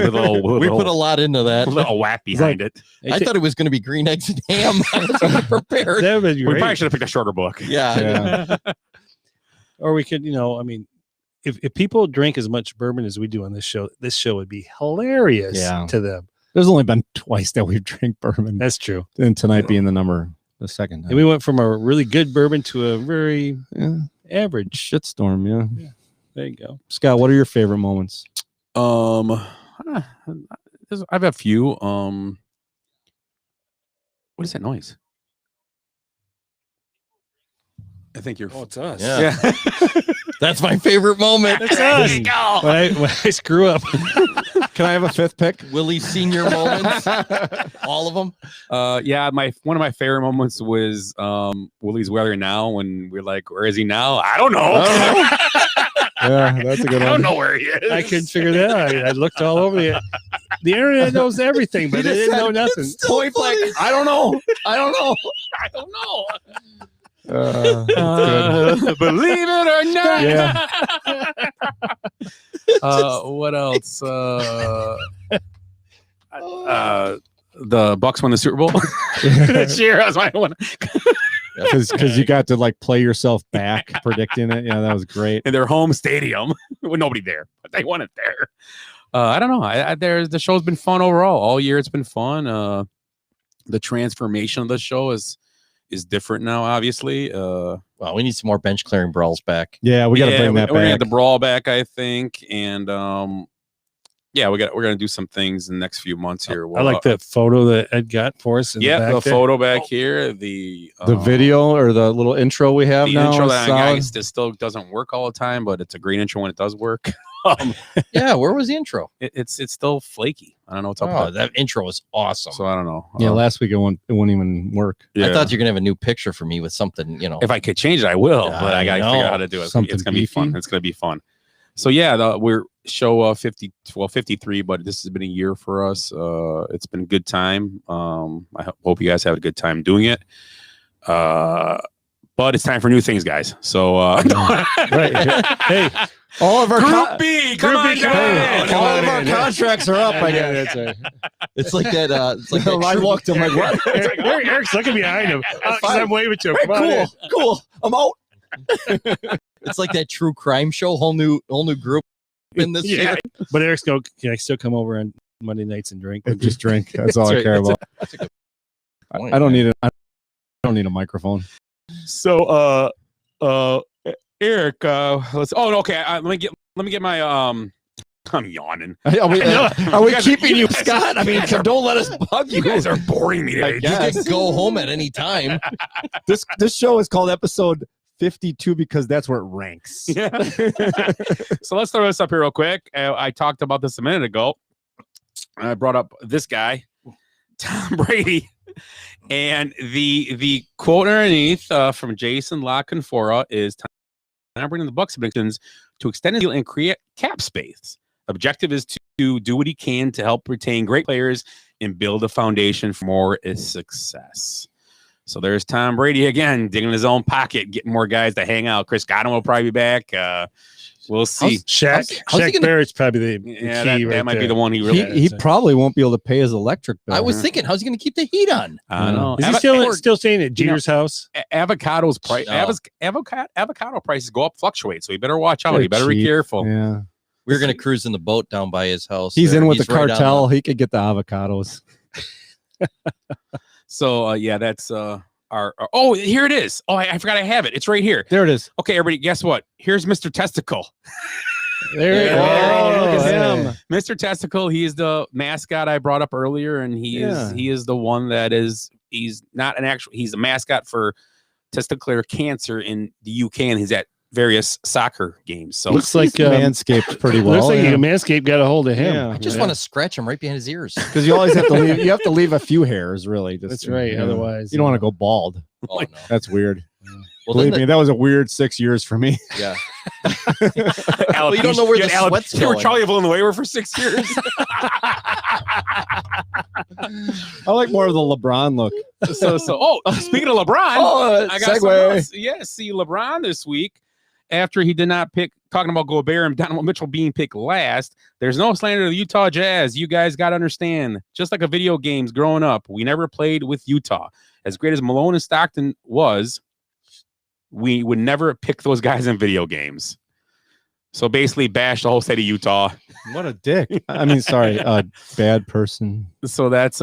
put a lot into that. little whack behind it. I thought it was going to be green eggs and ham. I was not prepared. that would be We great. probably should have picked a shorter book. Yeah. Yeah. Or we could, I mean, if people drink as much bourbon as we do on this show would be hilarious Yeah. to them. There's only been twice that we've drank bourbon. That's true. And tonight being the second. And we went from a really good bourbon to a very Yeah. average. Shitstorm, yeah. There you go. Scott, what are your favorite moments? I have a few. What is that noise? I think you're. Oh, it's us. Yeah. That's my favorite moment. It's us. When I screw up. Can I have a fifth pick? Willie's senior moments. All of them. Yeah, one of my favorite moments was Willie's Weather Now when we're like, where is he now? I don't know. Yeah, that's a good I one. don't know where he is. I couldn't figure that out. I looked all over the internet knows everything, but they didn't know nothing. Point blank. I don't know. I don't know. I don't know. Believe it or not. Yeah. What else? The Bucks won the Super Bowl this year. That was my one. Because you got to like play yourself back predicting it. Yeah, that was great. In their home stadium with nobody there, but they won it there. I don't know. The show's been fun overall. All year it's been fun. The transformation of the show is different now, obviously. Well, we need some more bench clearing brawls back. Yeah, we got to bring that we're gonna back. get the brawl back, I think, and we're gonna do some things in the next few months here. I like that photo that Ed got for us. In Yeah, the, the back there. photo back here, the video or the little intro we have the now. intro is that I solid. guess it still doesn't work all the time, but it's a great intro when it does work. Yeah, where was the intro? It's still flaky. I don't know what's up Oh, with that intro was awesome. So I don't know. Yeah, last week it wouldn't even work. I thought you were gonna have a new picture for me with something, if I could change it, I will. Yeah, but I gotta I figure out know. how to do it. Something It's gonna be fun. beefy. It's gonna be fun. So yeah, we're show 53, but this has been a year for us. It's been a good time. I hope you guys have a good time doing it. But it's time for new things, guys. So Right. Hey, all of our Group B, come on, guys. all of our contracts are up. I guess. that's right. It's like that. It's like that I true- looked. I'm like, what? Eric's looking behind him. 'Cause I'm waving to him. Hey, Come on in. cool. I'm out. It's like that true crime show. Whole new group in this. Yeah. year. But Eric's go. Can I still come over on Monday nights and drink? Just drink. That's all I right, care that's about. That's a good point, I don't man. need it. I don't need a microphone. So Eric, let's. Oh, okay. Let me get my I'm yawning. Are we You guys keeping you, guys- Scott? I mean, don't let us bug You guys are boring me today. You Yes. can go home at any time. This show is called episode 52 because that's where it ranks. Yeah. So let's throw this up here real quick. I talked about this a minute ago. I brought up this guy, Tom Brady, and the quote underneath from Jason La Canfora is Tom Brady and the Bucs predictions to extend his deal and create cap space. Objective is to do what he can to help retain great players and build a foundation for more success. So there's Tom Brady again, digging his own pocket, getting more guys to hang out. Chris Godwin will probably be back. We'll see. Shaq how's he gonna- Barrett's probably the Yeah, key that right might be there. the one he really. He probably won't be able to pay his electric bill. I was thinking, how's he going to keep the heat on? I know. Is he still staying at Jeter's house? Avocados price. No. Avocado prices go up, fluctuate. So you better watch out. They're You better be cheap. careful. Yeah. We were going to cruise in the boat down by his house. He's there. in with the right on cartel. He could get the avocados. So yeah, that's our. Oh, here it is. Oh, I forgot I have it. It's right here. There it is. Okay, everybody, guess what? Here's Mr. Testicle. There you Oh, go. look at Hey. him. Mr. Testicle. He is the mascot I brought up earlier, and he is the one that is. He's not an actual. He's a mascot for testicular cancer in the UK, and he's at various soccer games. So Looks like Manscaped pretty well. looks like yeah. Manscaped got a hold of him. Yeah. I just want to scratch him right behind his ears. Because you always have to leave. You have to leave a few hairs, really. Just, That's right. yeah. Otherwise, you don't want to go bald. Oh, no. That's weird. Well, Believe then me, that was a weird 6 years for me. yeah. Al, you don't know where the Al, sweat's you were going. Charlie Villanueva for 6 years. I like more of the LeBron look. Speaking of LeBron, Oh, I got something segue. else. Yeah, see LeBron this week after he did not pick. Talking about Gobert and Donovan Mitchell being picked last. There's no slander to the Utah Jazz. You guys got to understand. Just like a video games growing up, we never played with Utah. As great as Malone and Stockton was, we would never pick those guys in video games. So basically, bash the whole state of Utah. What a dick. I mean, sorry, bad person. So that's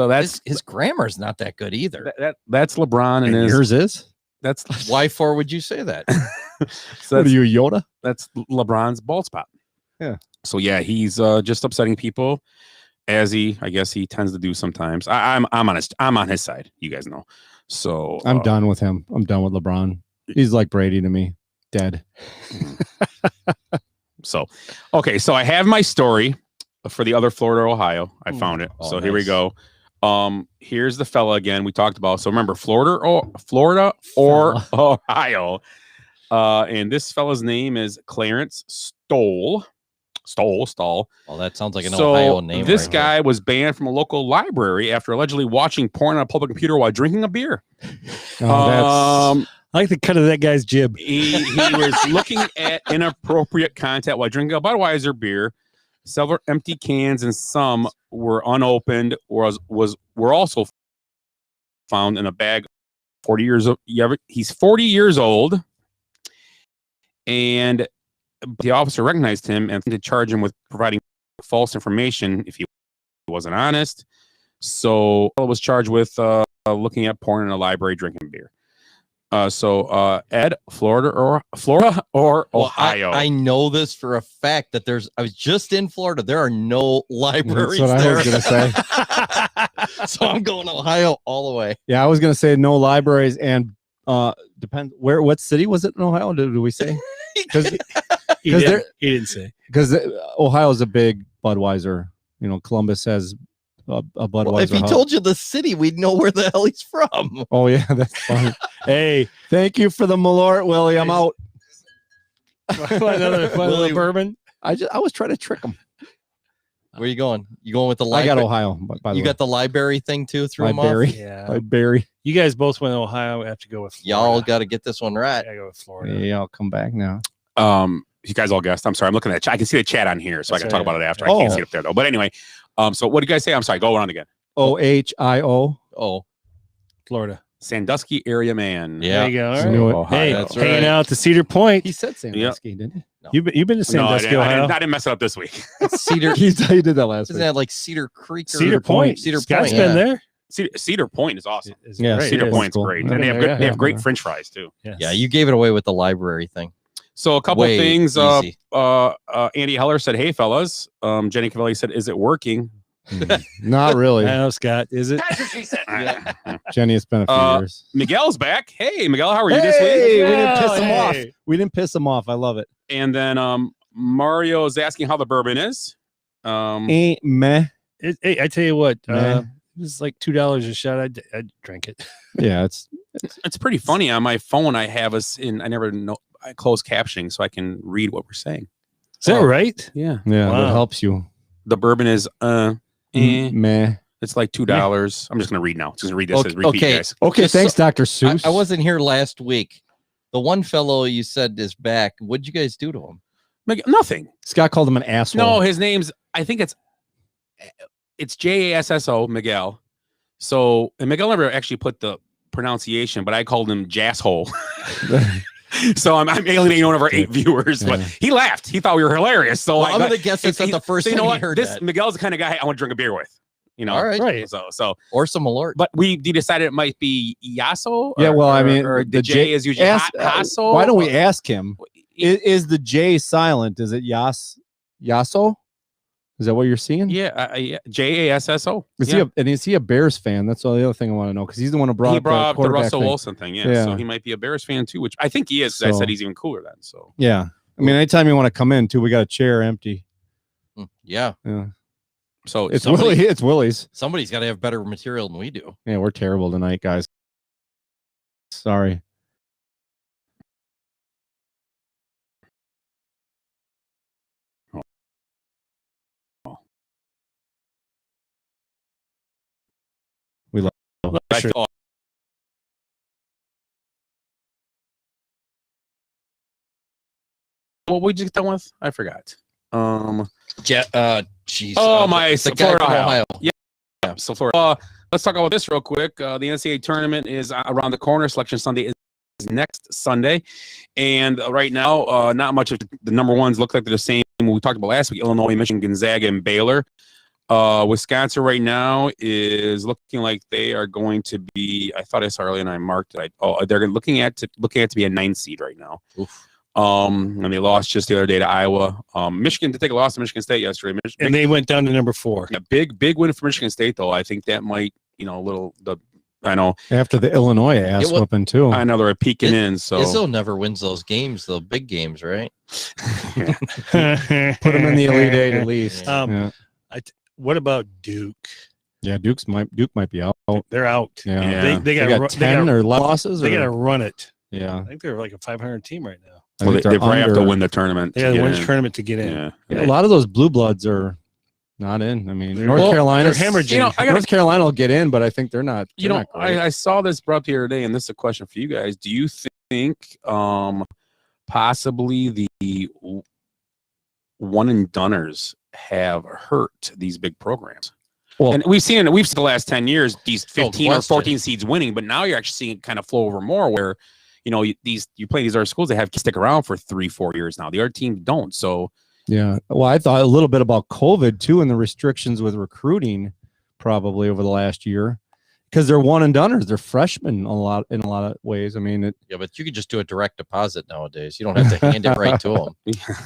His grammar's not that good either. that's LeBron and And his. yours is? That's Why for would you say that? so What are that's, you, Yoda? that's LeBron's bald spot. Yeah. So yeah, he's just upsetting people, as I guess he tends to do sometimes. I'm on his side. You guys know. So I'm done with him. I'm done with LeBron. He's like Brady to me. Dead. So okay, so I have my story for the other Florida, Ohio. I found it. Oh, So here we nice. go. Here's the fella again we talked about. So remember, Florida or Ohio. And this fella's name is Clarence Stoll. Well, that sounds like an So Ohio name. this right guy was banned from a local library after allegedly watching porn on a public computer while drinking a beer. Oh, I like the cut of that guy's jib. He was looking at inappropriate content while drinking a Budweiser beer. Several empty cans and some were unopened or were also found in a bag. 40 years old. He's 40 years old, and the officer recognized him and to charge him with providing false information if he wasn't honest. So he was charged with looking at porn in a library, drinking beer. Ed, Florida or Well, Ohio? I know this for a fact that I was just in Florida. There are no libraries That's what I there. was gonna say. So I'm going Ohio all the way. Yeah, I was gonna say no libraries and depends what city was it in Ohio? Did we say? Because He didn't say. Ohio's a big Budweiser. You know, Columbus has a Budweiser. Well, if he hub. told you the city, we'd know where the hell he's from. Oh yeah, that's fine. Hey, Thank you for the Malort, Willie. I'm out. another Willie- bourbon. I was trying to trick them. Where you going? You going with the I got library? Ohio. By the You way. got the library thing too through them Library. off? Yeah. Barry. You guys both went to Ohio. I have to go with Florida. Y'all got to get this one right. I gotta go with Florida. Yeah, I'll come back now. You guys all guessed. I'm sorry. I'm looking at. I can see the chat on here, so I That's can talk right. about it after. I Oh. can't see it up there though. But anyway, so what did you guys say? I'm sorry. Go on again. Ohio. Oh, Florida. Sandusky area man. yeah. There you go. All Just right. knew it. Ohio. Hey, That's hanging right. out at the Cedar Point. He said Sandusky, didn't he? You've been to No, I Sandusky, didn't, Ohio. I didn't mess it up this week. Cedar. He did that last Isn't week. that like Cedar Creek or Cedar Point. Cedar Scott's Point. been yeah. there. Cedar Point is awesome. It's Yeah, great. Cedar It is. Point's cool. great, Yeah, and they have yeah, good, yeah, they have great yeah. French fries too. Yes. Yeah, you gave it away with the library thing. So a couple Way things. easy. Andy Heller said, "Hey fellas." Jenny Cavalli said, "Is it working?" Not really. I know, Scott. Is it? That's what she said. Jenny, it's been a few years. Miguel's back. Hey, Miguel, how are you this week? Hey, we didn't Yeah, piss him off. hey. We didn't piss him off. I love it. And then Mario's asking how the bourbon is. Ain't meh. Hey, I tell you what. Man. It's like $2 a shot. I'd drink it. Yeah, it's It's pretty funny. On my phone, I have us in. I never know. I close captioning so I can read what we're saying. Is that right? Yeah, yeah, Wow. that helps you. the bourbon is Meh. It's like $2. I'm just gonna read now. Just gonna read this. Okay, As repeat, okay. guys. Okay, Just thanks, Dr. Seuss. I wasn't here last week. The one fellow you said is back. What'd you guys do to him? Nothing. Scott called him an asshole. No, his name's. I think it's Jasso Miguel. So and Miguel never actually put the pronunciation, but I called him Jasshole. So I'm alienating one of our 8 viewers, but Yeah. he laughed. He thought we were hilarious. So Well, I'm gonna guess it's not the first so you time know he what? heard This that. Miguel's the kind of guy I want to drink a beer with. You know, All right. Right. So, Or some alert. but we decided it might be Yasso. Yeah, well, I mean, or the J is usually Hasso. why don't we ask him? Is the J silent? Is it Yasso? Is that what you're seeing? Yeah, Jasso. Is he a Bears fan? That's all the other thing I want to know because he's the one who brought He up brought the up the quarterback Russell thing. Wilson thing. Yeah, Yeah. so he might be a Bears fan too, which I think he is. I So- said he's even cooler then. So Yeah, I mean, anytime you want to come in, too, we got a chair empty. Yeah. Yeah, so it's somebody- Willie. It's Willie's. Somebody's got to have better material than we do. Yeah, we're terrible tonight, guys. Sorry. I thought- What we just done with? I forgot. Jeez. Oh, my the guy Florida, from Ohio. Ohio. Yeah, so Florida. Let's talk about this real quick. The NCAA tournament is around the corner. Selection Sunday is next Sunday, and right now, not much of the number ones look like they're the same. We talked about last week: Illinois, Michigan, Gonzaga, and Baylor. Wisconsin right now is looking like they are going to be. I thought I saw earlier, and I marked it. They're looking at to be a 9th seed right now. Oof. And they lost just the other day to Iowa. Michigan did take a loss to Michigan State yesterday. And they went down to number 4. A big win for Michigan State, though. I think that might, I know After the Illinois ass Yeah, well, whooping too. I know they're peeking in. So Izzo never wins those games, the big games, right? Put them in the Elite Eight at least. Um, yeah. What about Duke? Yeah, Duke might be out. They're out. Yeah, Yeah. They They got got 10 or losses. They or- got to run it. yeah. I think they're like a 500 team right now. I well, think they they're probably have to under. win the tournament. They to got to get win in. the tournament to get in. Yeah. Yeah, a lot of those blue bloods are not in. I mean, North Well, Carolina, they're hemorrhaging. You know, I gotta- North Carolina will get in, but I think they're not. You they're know, not great. I saw this brought up the other day, and this is a question for you guys. Do you think possibly the one and doneers have hurt these big programs? Well- and we've seen the last 10 years these 15 or question. 14 seeds winning, but now you're actually seeing it kind of flow over more where you play these other schools that have stick around for 3-4 years now. The other teams don't. So Yeah. Well, I thought a little bit about COVID too, and the restrictions with recruiting probably over the last year, because they're one and doneers. They're freshmen in a lot of ways. I mean, Yeah, but you could just do a direct deposit nowadays. You don't have to hand it right to them.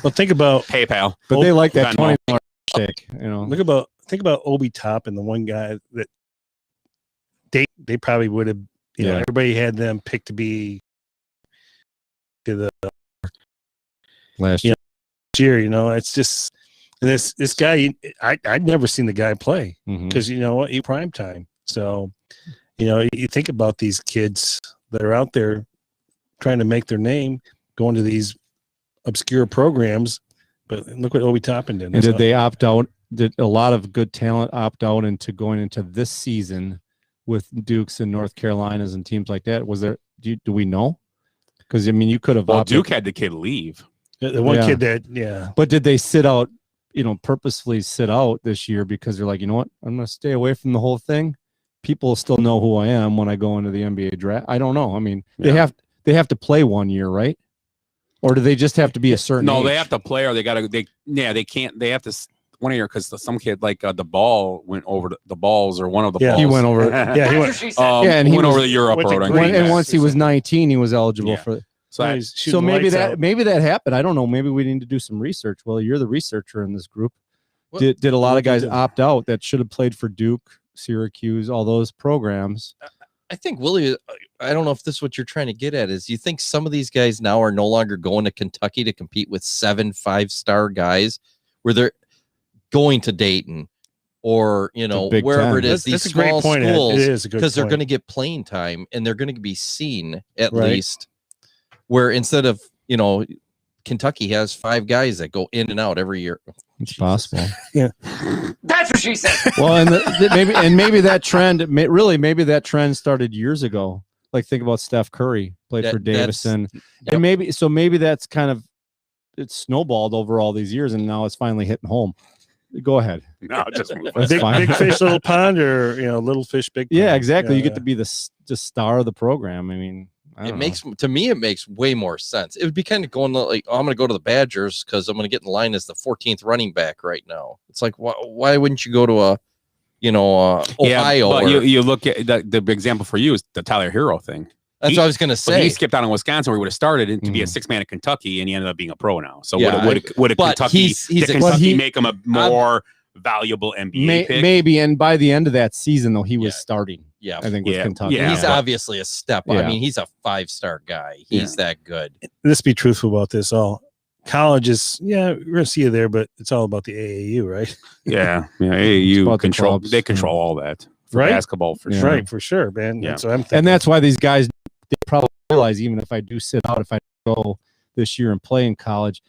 Well, think about PayPal. but they like that Venmo. $20 check. You know, think about Obi Top and the one guy that they probably would have. Yeah. Everybody had them picked to be to the last Yeah. year. year. It's just and this guy. I'd never seen the guy play Mhm. because he prime time. So you think about these kids that are out there trying to make their name, going to these obscure programs, But look what Obi Toppin did. And did they opt out? Did a lot of good talent opt out into going into this season with Dukes and North Carolinas and teams like that? Was there? Do we know? Because I mean, you could have. Well, Duke had the kid leave. The one kid that, But did they sit out? Purposefully sit out this year because they're like, you know what? I'm going to stay away from the whole thing. People will still know who I am when I go into the NBA draft. I don't know. I mean, they have to play 1 year, right? Or do they just have to be a certain? No, age? they have to play, or they got to. They can't. They have to 1 year because some kid like the ball went over the balls or one of the balls. He went over. he That's went. what she said. And he he went was- over the Europe went to road. Green And Bay. once he was 19, he was eligible for. So I, He's So shooting maybe lights that out. maybe that happened. I don't know. Maybe we need to do some research. Well, you're the researcher in this group. What- Did a lot of guys did- opt out that should have played for Duke, Syracuse, all those programs? I think Willie, I don't know if this is what you're trying to get at, is you think some of these guys now are no longer going to Kentucky to compete with 7 5-star guys where they're going to Dayton or, Big wherever Ten. it is, That's these a great small point, Ed. schools, It is a good because they're point. going to get playing time and they're going to be seen at Right. least, where instead of, Kentucky has 5 guys that go in and out every year. It's possible. That's what she said. Well, and maybe that trend, maybe that trend started years ago. Like think about Steph Curry played for Davison, Yep. and maybe that's kind of it's snowballed over all these years, and now it's finally hitting home. Go ahead. no, just move. That's Big, fine. big fish, little pond, or little fish, big pond. Yeah, exactly. You Yeah, get to be the star of the program. I mean, I don't know. To me, it makes way more sense. It would be kind of going like, I'm going to go to the Badgers because I'm going to get in line as the 14th running back right now. It's like, why wouldn't you go to Ohio? But or- you look at the big example for you is the Tyler Hero thing. that's what I was going to But say. he skipped out in Wisconsin where he would have started to be a 6-man at Kentucky, and he ended up being a pro now. So Yeah, would a but Kentucky, he's did a- Kentucky make him a more valuable NBA pick? Maybe, and by the end of that season, though, he was Yeah. starting. Yeah. I think with Yeah, Kentucky. yeah. He's but- obviously a step. I Yeah. mean, he's a 5-star guy. He's that good. Let's be truthful about this. All colleges, we're gonna see you there, but it's all about the AAU, right? Yeah, It's AAU about the control. clubs. They control all that for Right? basketball for Yeah. sure. Right, for sure, man. Yeah. That's what I'm thinking. And that's why these guys they probably realize even if I do sit out, if I go this year and play in college,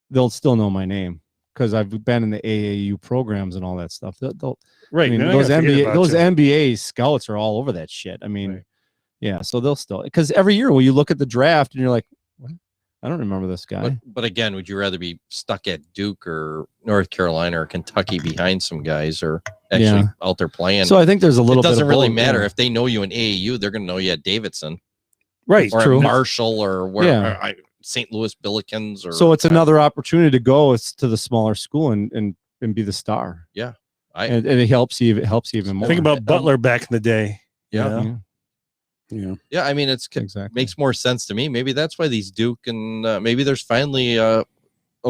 they'll still know my name because I've been in the AAU programs and all that stuff. They'll right. I mean, they're not those gonna forget NBA about those you. NBA scouts are all over that shit. I mean, Right. yeah, so they'll still because every year when you look at the draft and you're like, what? I don't remember this guy. But again, would you rather be stuck at Duke or North Carolina or Kentucky behind some guys or actually Yeah. out there playing? So I think there's a little it doesn't bit of really both, matter yeah. if they know you in AAU. They're going to know you at Davidson Right. or true. at Marshall or where Yeah. St. Louis Billikens. Or So it's another opportunity to go to the smaller school and be the star. And it helps you. It helps you even more. Think about Butler back in the day. Yeah. you know? Yeah. Yeah, I mean, exactly. makes more sense to me. Maybe that's why these Duke and maybe there's finally a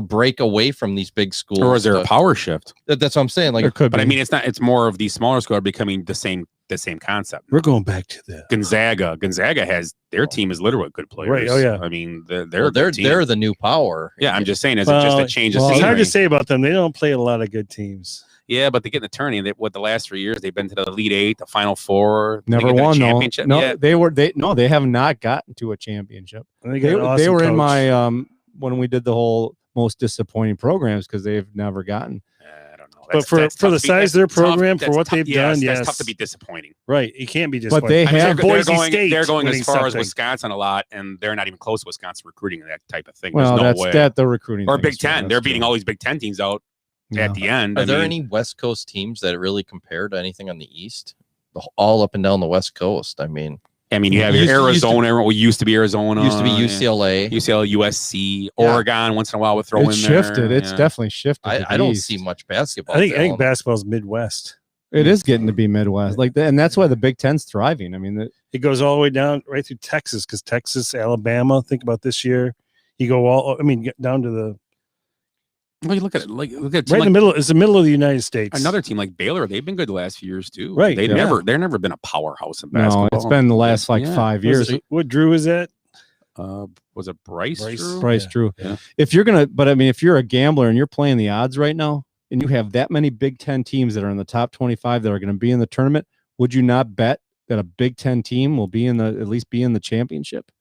break away from these big schools. Or is there a power shift? That's what I'm saying. Like, There could But be. I mean, it's not. It's more of these smaller schools are becoming the same concept. We're going back to the Gonzaga has their team is literally good players. Right, oh, yeah. I mean, they're well, a good team. they're the new power. Yeah, I'm just saying, is it just Well, a change of well, It's scenery? hard to say about them. They don't play a lot of good teams. Yeah, but they get in the tourney. What the last 3 years they've been to the Elite Eight, the Final Four, they Never get to the won though. championship. No, Yeah. they have not gotten to a championship. And they, They, got an they awesome were in coach. my when we did the whole most disappointing programs because they've never gotten. I don't know. But for tough the to beat. size of their That's tough. program, for That's what tough. they've done, that's yes. tough to be disappointing. Right. You can't be just. But they I mean, have Boise going, State they're going as winning far as something. Wisconsin a lot, and they're not even close to Wisconsin recruiting that type of thing. Well, There's no way. that's the recruiting. Or thing Big is true. Ten. That's They're beating true. all these Big Ten teams out Yeah. at the end. Are I there mean, any West Coast teams that really compare to anything on the East? All up and down the West Coast. I mean, you have Used to- Arizona. What used to be Arizona. used to be UCLA. UCLA, USC, Yeah. Oregon. Once in a while, would throw It's in there. shifted. It's yeah. definitely shifted. to I the don't East. see much basketball. I think talent. basketball's Midwest. It is getting to be Midwest, and that's why the Big Ten's thriving. I mean, It goes all the way down right through Texas because Texas, Alabama. Think about this year. You go all. I mean, get down to the Well, you look at it. Look at a team right in the middle. It's the middle of the United States. another team like Baylor. They've been good the last few years too. Right, They've yeah. never been a powerhouse in no, basketball. it's been the last like Yeah. 5 years. What Drew is that? Was it Bryce? Bryce. Drew? Bryce Yeah. Drew. Yeah. If you're gonna, but I mean, if you're a gambler and you're playing the odds right now, and you have that many Big Ten teams that are in the top 25 that are going to be in the tournament, would you not bet that a Big Ten team will be at least be in the championship?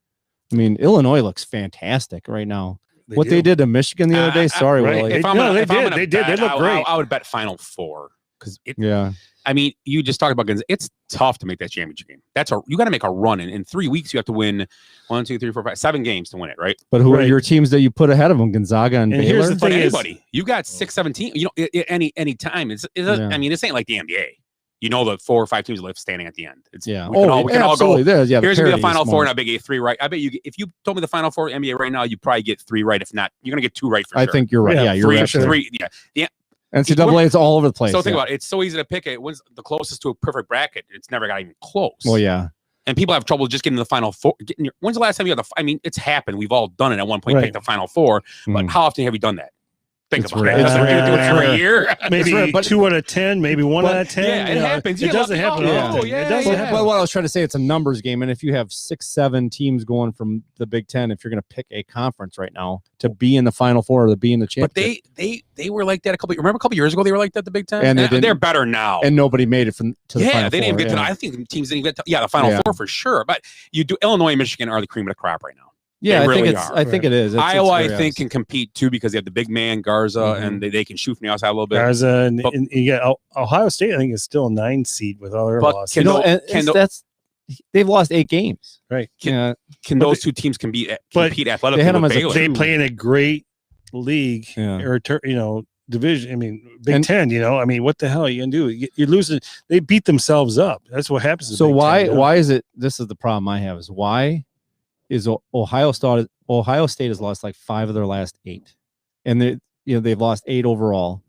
I mean, Illinois looks fantastic right now. what they did to Michigan the other day. Sorry, right. Willie. If I'm No, gonna- they if I'm did. gonna They did. They bet, look great. I would bet Final Four because Yeah. I mean, you just talked about Gonzaga. It's tough to make that championship game. You got to make a run in 3 weeks. You have to win 1, 2, 3, 4, 5, 7 games to win it, right? But who are Right. your teams that you put ahead of them? Gonzaga and And Baylor. here's the But thing is- anybody, you got 6, 17. You know, any time. Yeah. I mean, this ain't like the NBA. You know, the 4 or 5 teams left standing at the end. It's Yeah. We can all go. absolutely. There's, yeah, Here's gonna be the parity is Final Four, smart. and I bet you get 3 right. I bet you if you told me the Final Four NBA right now, you probably get 3 right. If not, you're gonna get 2 right for I sure. think you're right. Yeah, Yeah, you're 3, right. sure. 3. Yeah. NCAA, it's all over the place. So think yeah. about it. It's so easy to pick it. When's the closest to a perfect bracket? It's never got even close. Well, yeah. And people have trouble just getting to the Final Four. When's the last time you had I mean, it's happened. We've all done it at one point. Right. Pick the Final Four. But Mm. how often have you done that? Think It's about rare. it. It's You're rare. doing it every It's year. Maybe right, but- 2 out of 10, maybe 1 out of 10. Yeah, it you know, happens. You It get doesn't lucky. happen Oh, often. yeah, It doesn't yeah. happen. But what I was trying to say, it's a numbers game, and if you have 6, 7 teams going from the Big Ten, if you're going to pick a conference right now to be in the Final Four or to be in the But championship, they were like that remember a couple years ago they were like that the Big Ten? And they didn't- they're better now. and nobody made it to the yeah, Final they didn't Four. even get to. I think the teams didn't even get to. The Final Yeah. Four for sure. But you do. Illinois and Michigan are the cream of the crop right now. Yeah, They I really think it's. are. I think it is. Iowa, I very think, honest. can compete too because they have the big man Garza, Mhm. and they can shoot from the outside a little bit. Garza and, But- and you got Ohio State. I think is still a 9 seed with all their But losses. can You know, tho- and can it's- tho- that's they've lost 8 games. Right. Yeah, Can But those two teams compete athletically they had them with as a Baylor? They play in a great league Yeah. or division. I mean, Big And- Ten. I mean, what the hell are you gonna do? You're losing. They beat themselves up. That's what happens. in So Big why Ten, why is it? This is the problem I have. Is why is Ohio State has lost like 5 of their last 8, and they've lost 8 overall,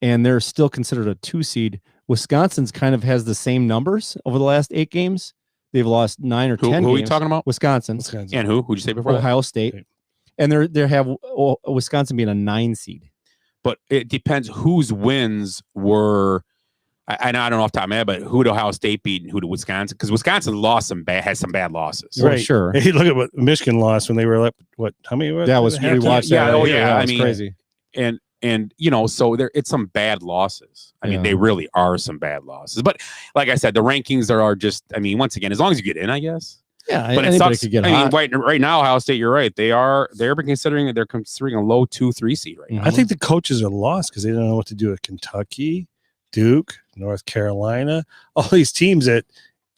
and they're still considered a 2 seed. Wisconsin's kind of has the same numbers over the last 8 games. They've lost 9 or 10 Who are we games. talking about? Wisconsin, Wisconsin. And who'd you say before? that? Ohio State, Okay. and they have Wisconsin being a 9 seed. But it depends whose wins were. I don't know off the top of my head, but who did Ohio State beat and who did Wisconsin? Because Wisconsin has some bad losses. Well, Right. sure. Hey, look at what Michigan lost when they were up. What? How many? That was half we time? watched Yeah, that. oh, right yeah, here. I That was mean- crazy. And so it's some bad losses. I mean, Yeah. they really are some bad losses. But like I said, the rankings are just. I mean, once again, as long as you get in, I guess. Yeah, But it anybody sucks. could get I mean, hot. right now, Ohio State, you're right. They're considering a low 2-3 seed right now. I think the coaches are lost because they don't know what to do with Kentucky, Duke, North Carolina, all these teams that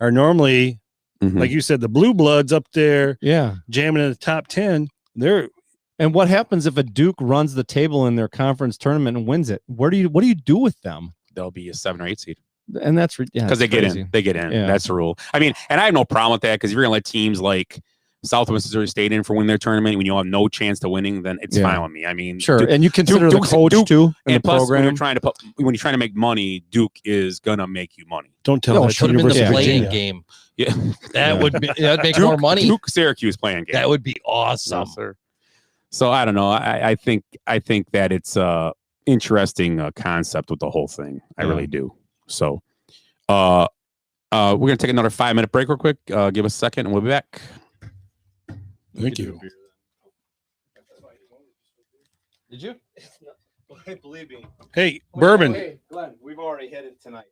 are normally, Mhm. like you said, the blue bloods up there Yeah. jamming in the top 10. They're And what happens if a Duke runs the table in their conference tournament and wins it? What do you do with them? They'll be a 7 or 8 seed. And that's Because they get in. They get in. Yeah. That's the rule. I mean, and I have no problem with that because if you're going to let teams like Southwest Missouri State in for winning their tournament when you have no chance to winning, then it's Yeah. fine with me. I mean, Sure, Duke- and you consider Duke's- the coach Duke- too in and the plus, when program. you're trying to make money, Duke is gonna make you money. don't tell No, them it that's Put them in the University of playing Virginia. game. Yeah, That Yeah. would be that'd make more money. Duke Syracuse playing game. That would be awesome. Yes, sir. So I don't know. I think that it's a interesting concept with the whole thing. I Yeah. really do. So, we're gonna take another 5-minute break real quick. Give us a second, and we'll be back. Thank you. Did you? Believe me. Hey, bourbon. Glenn, we've already hit it tonight.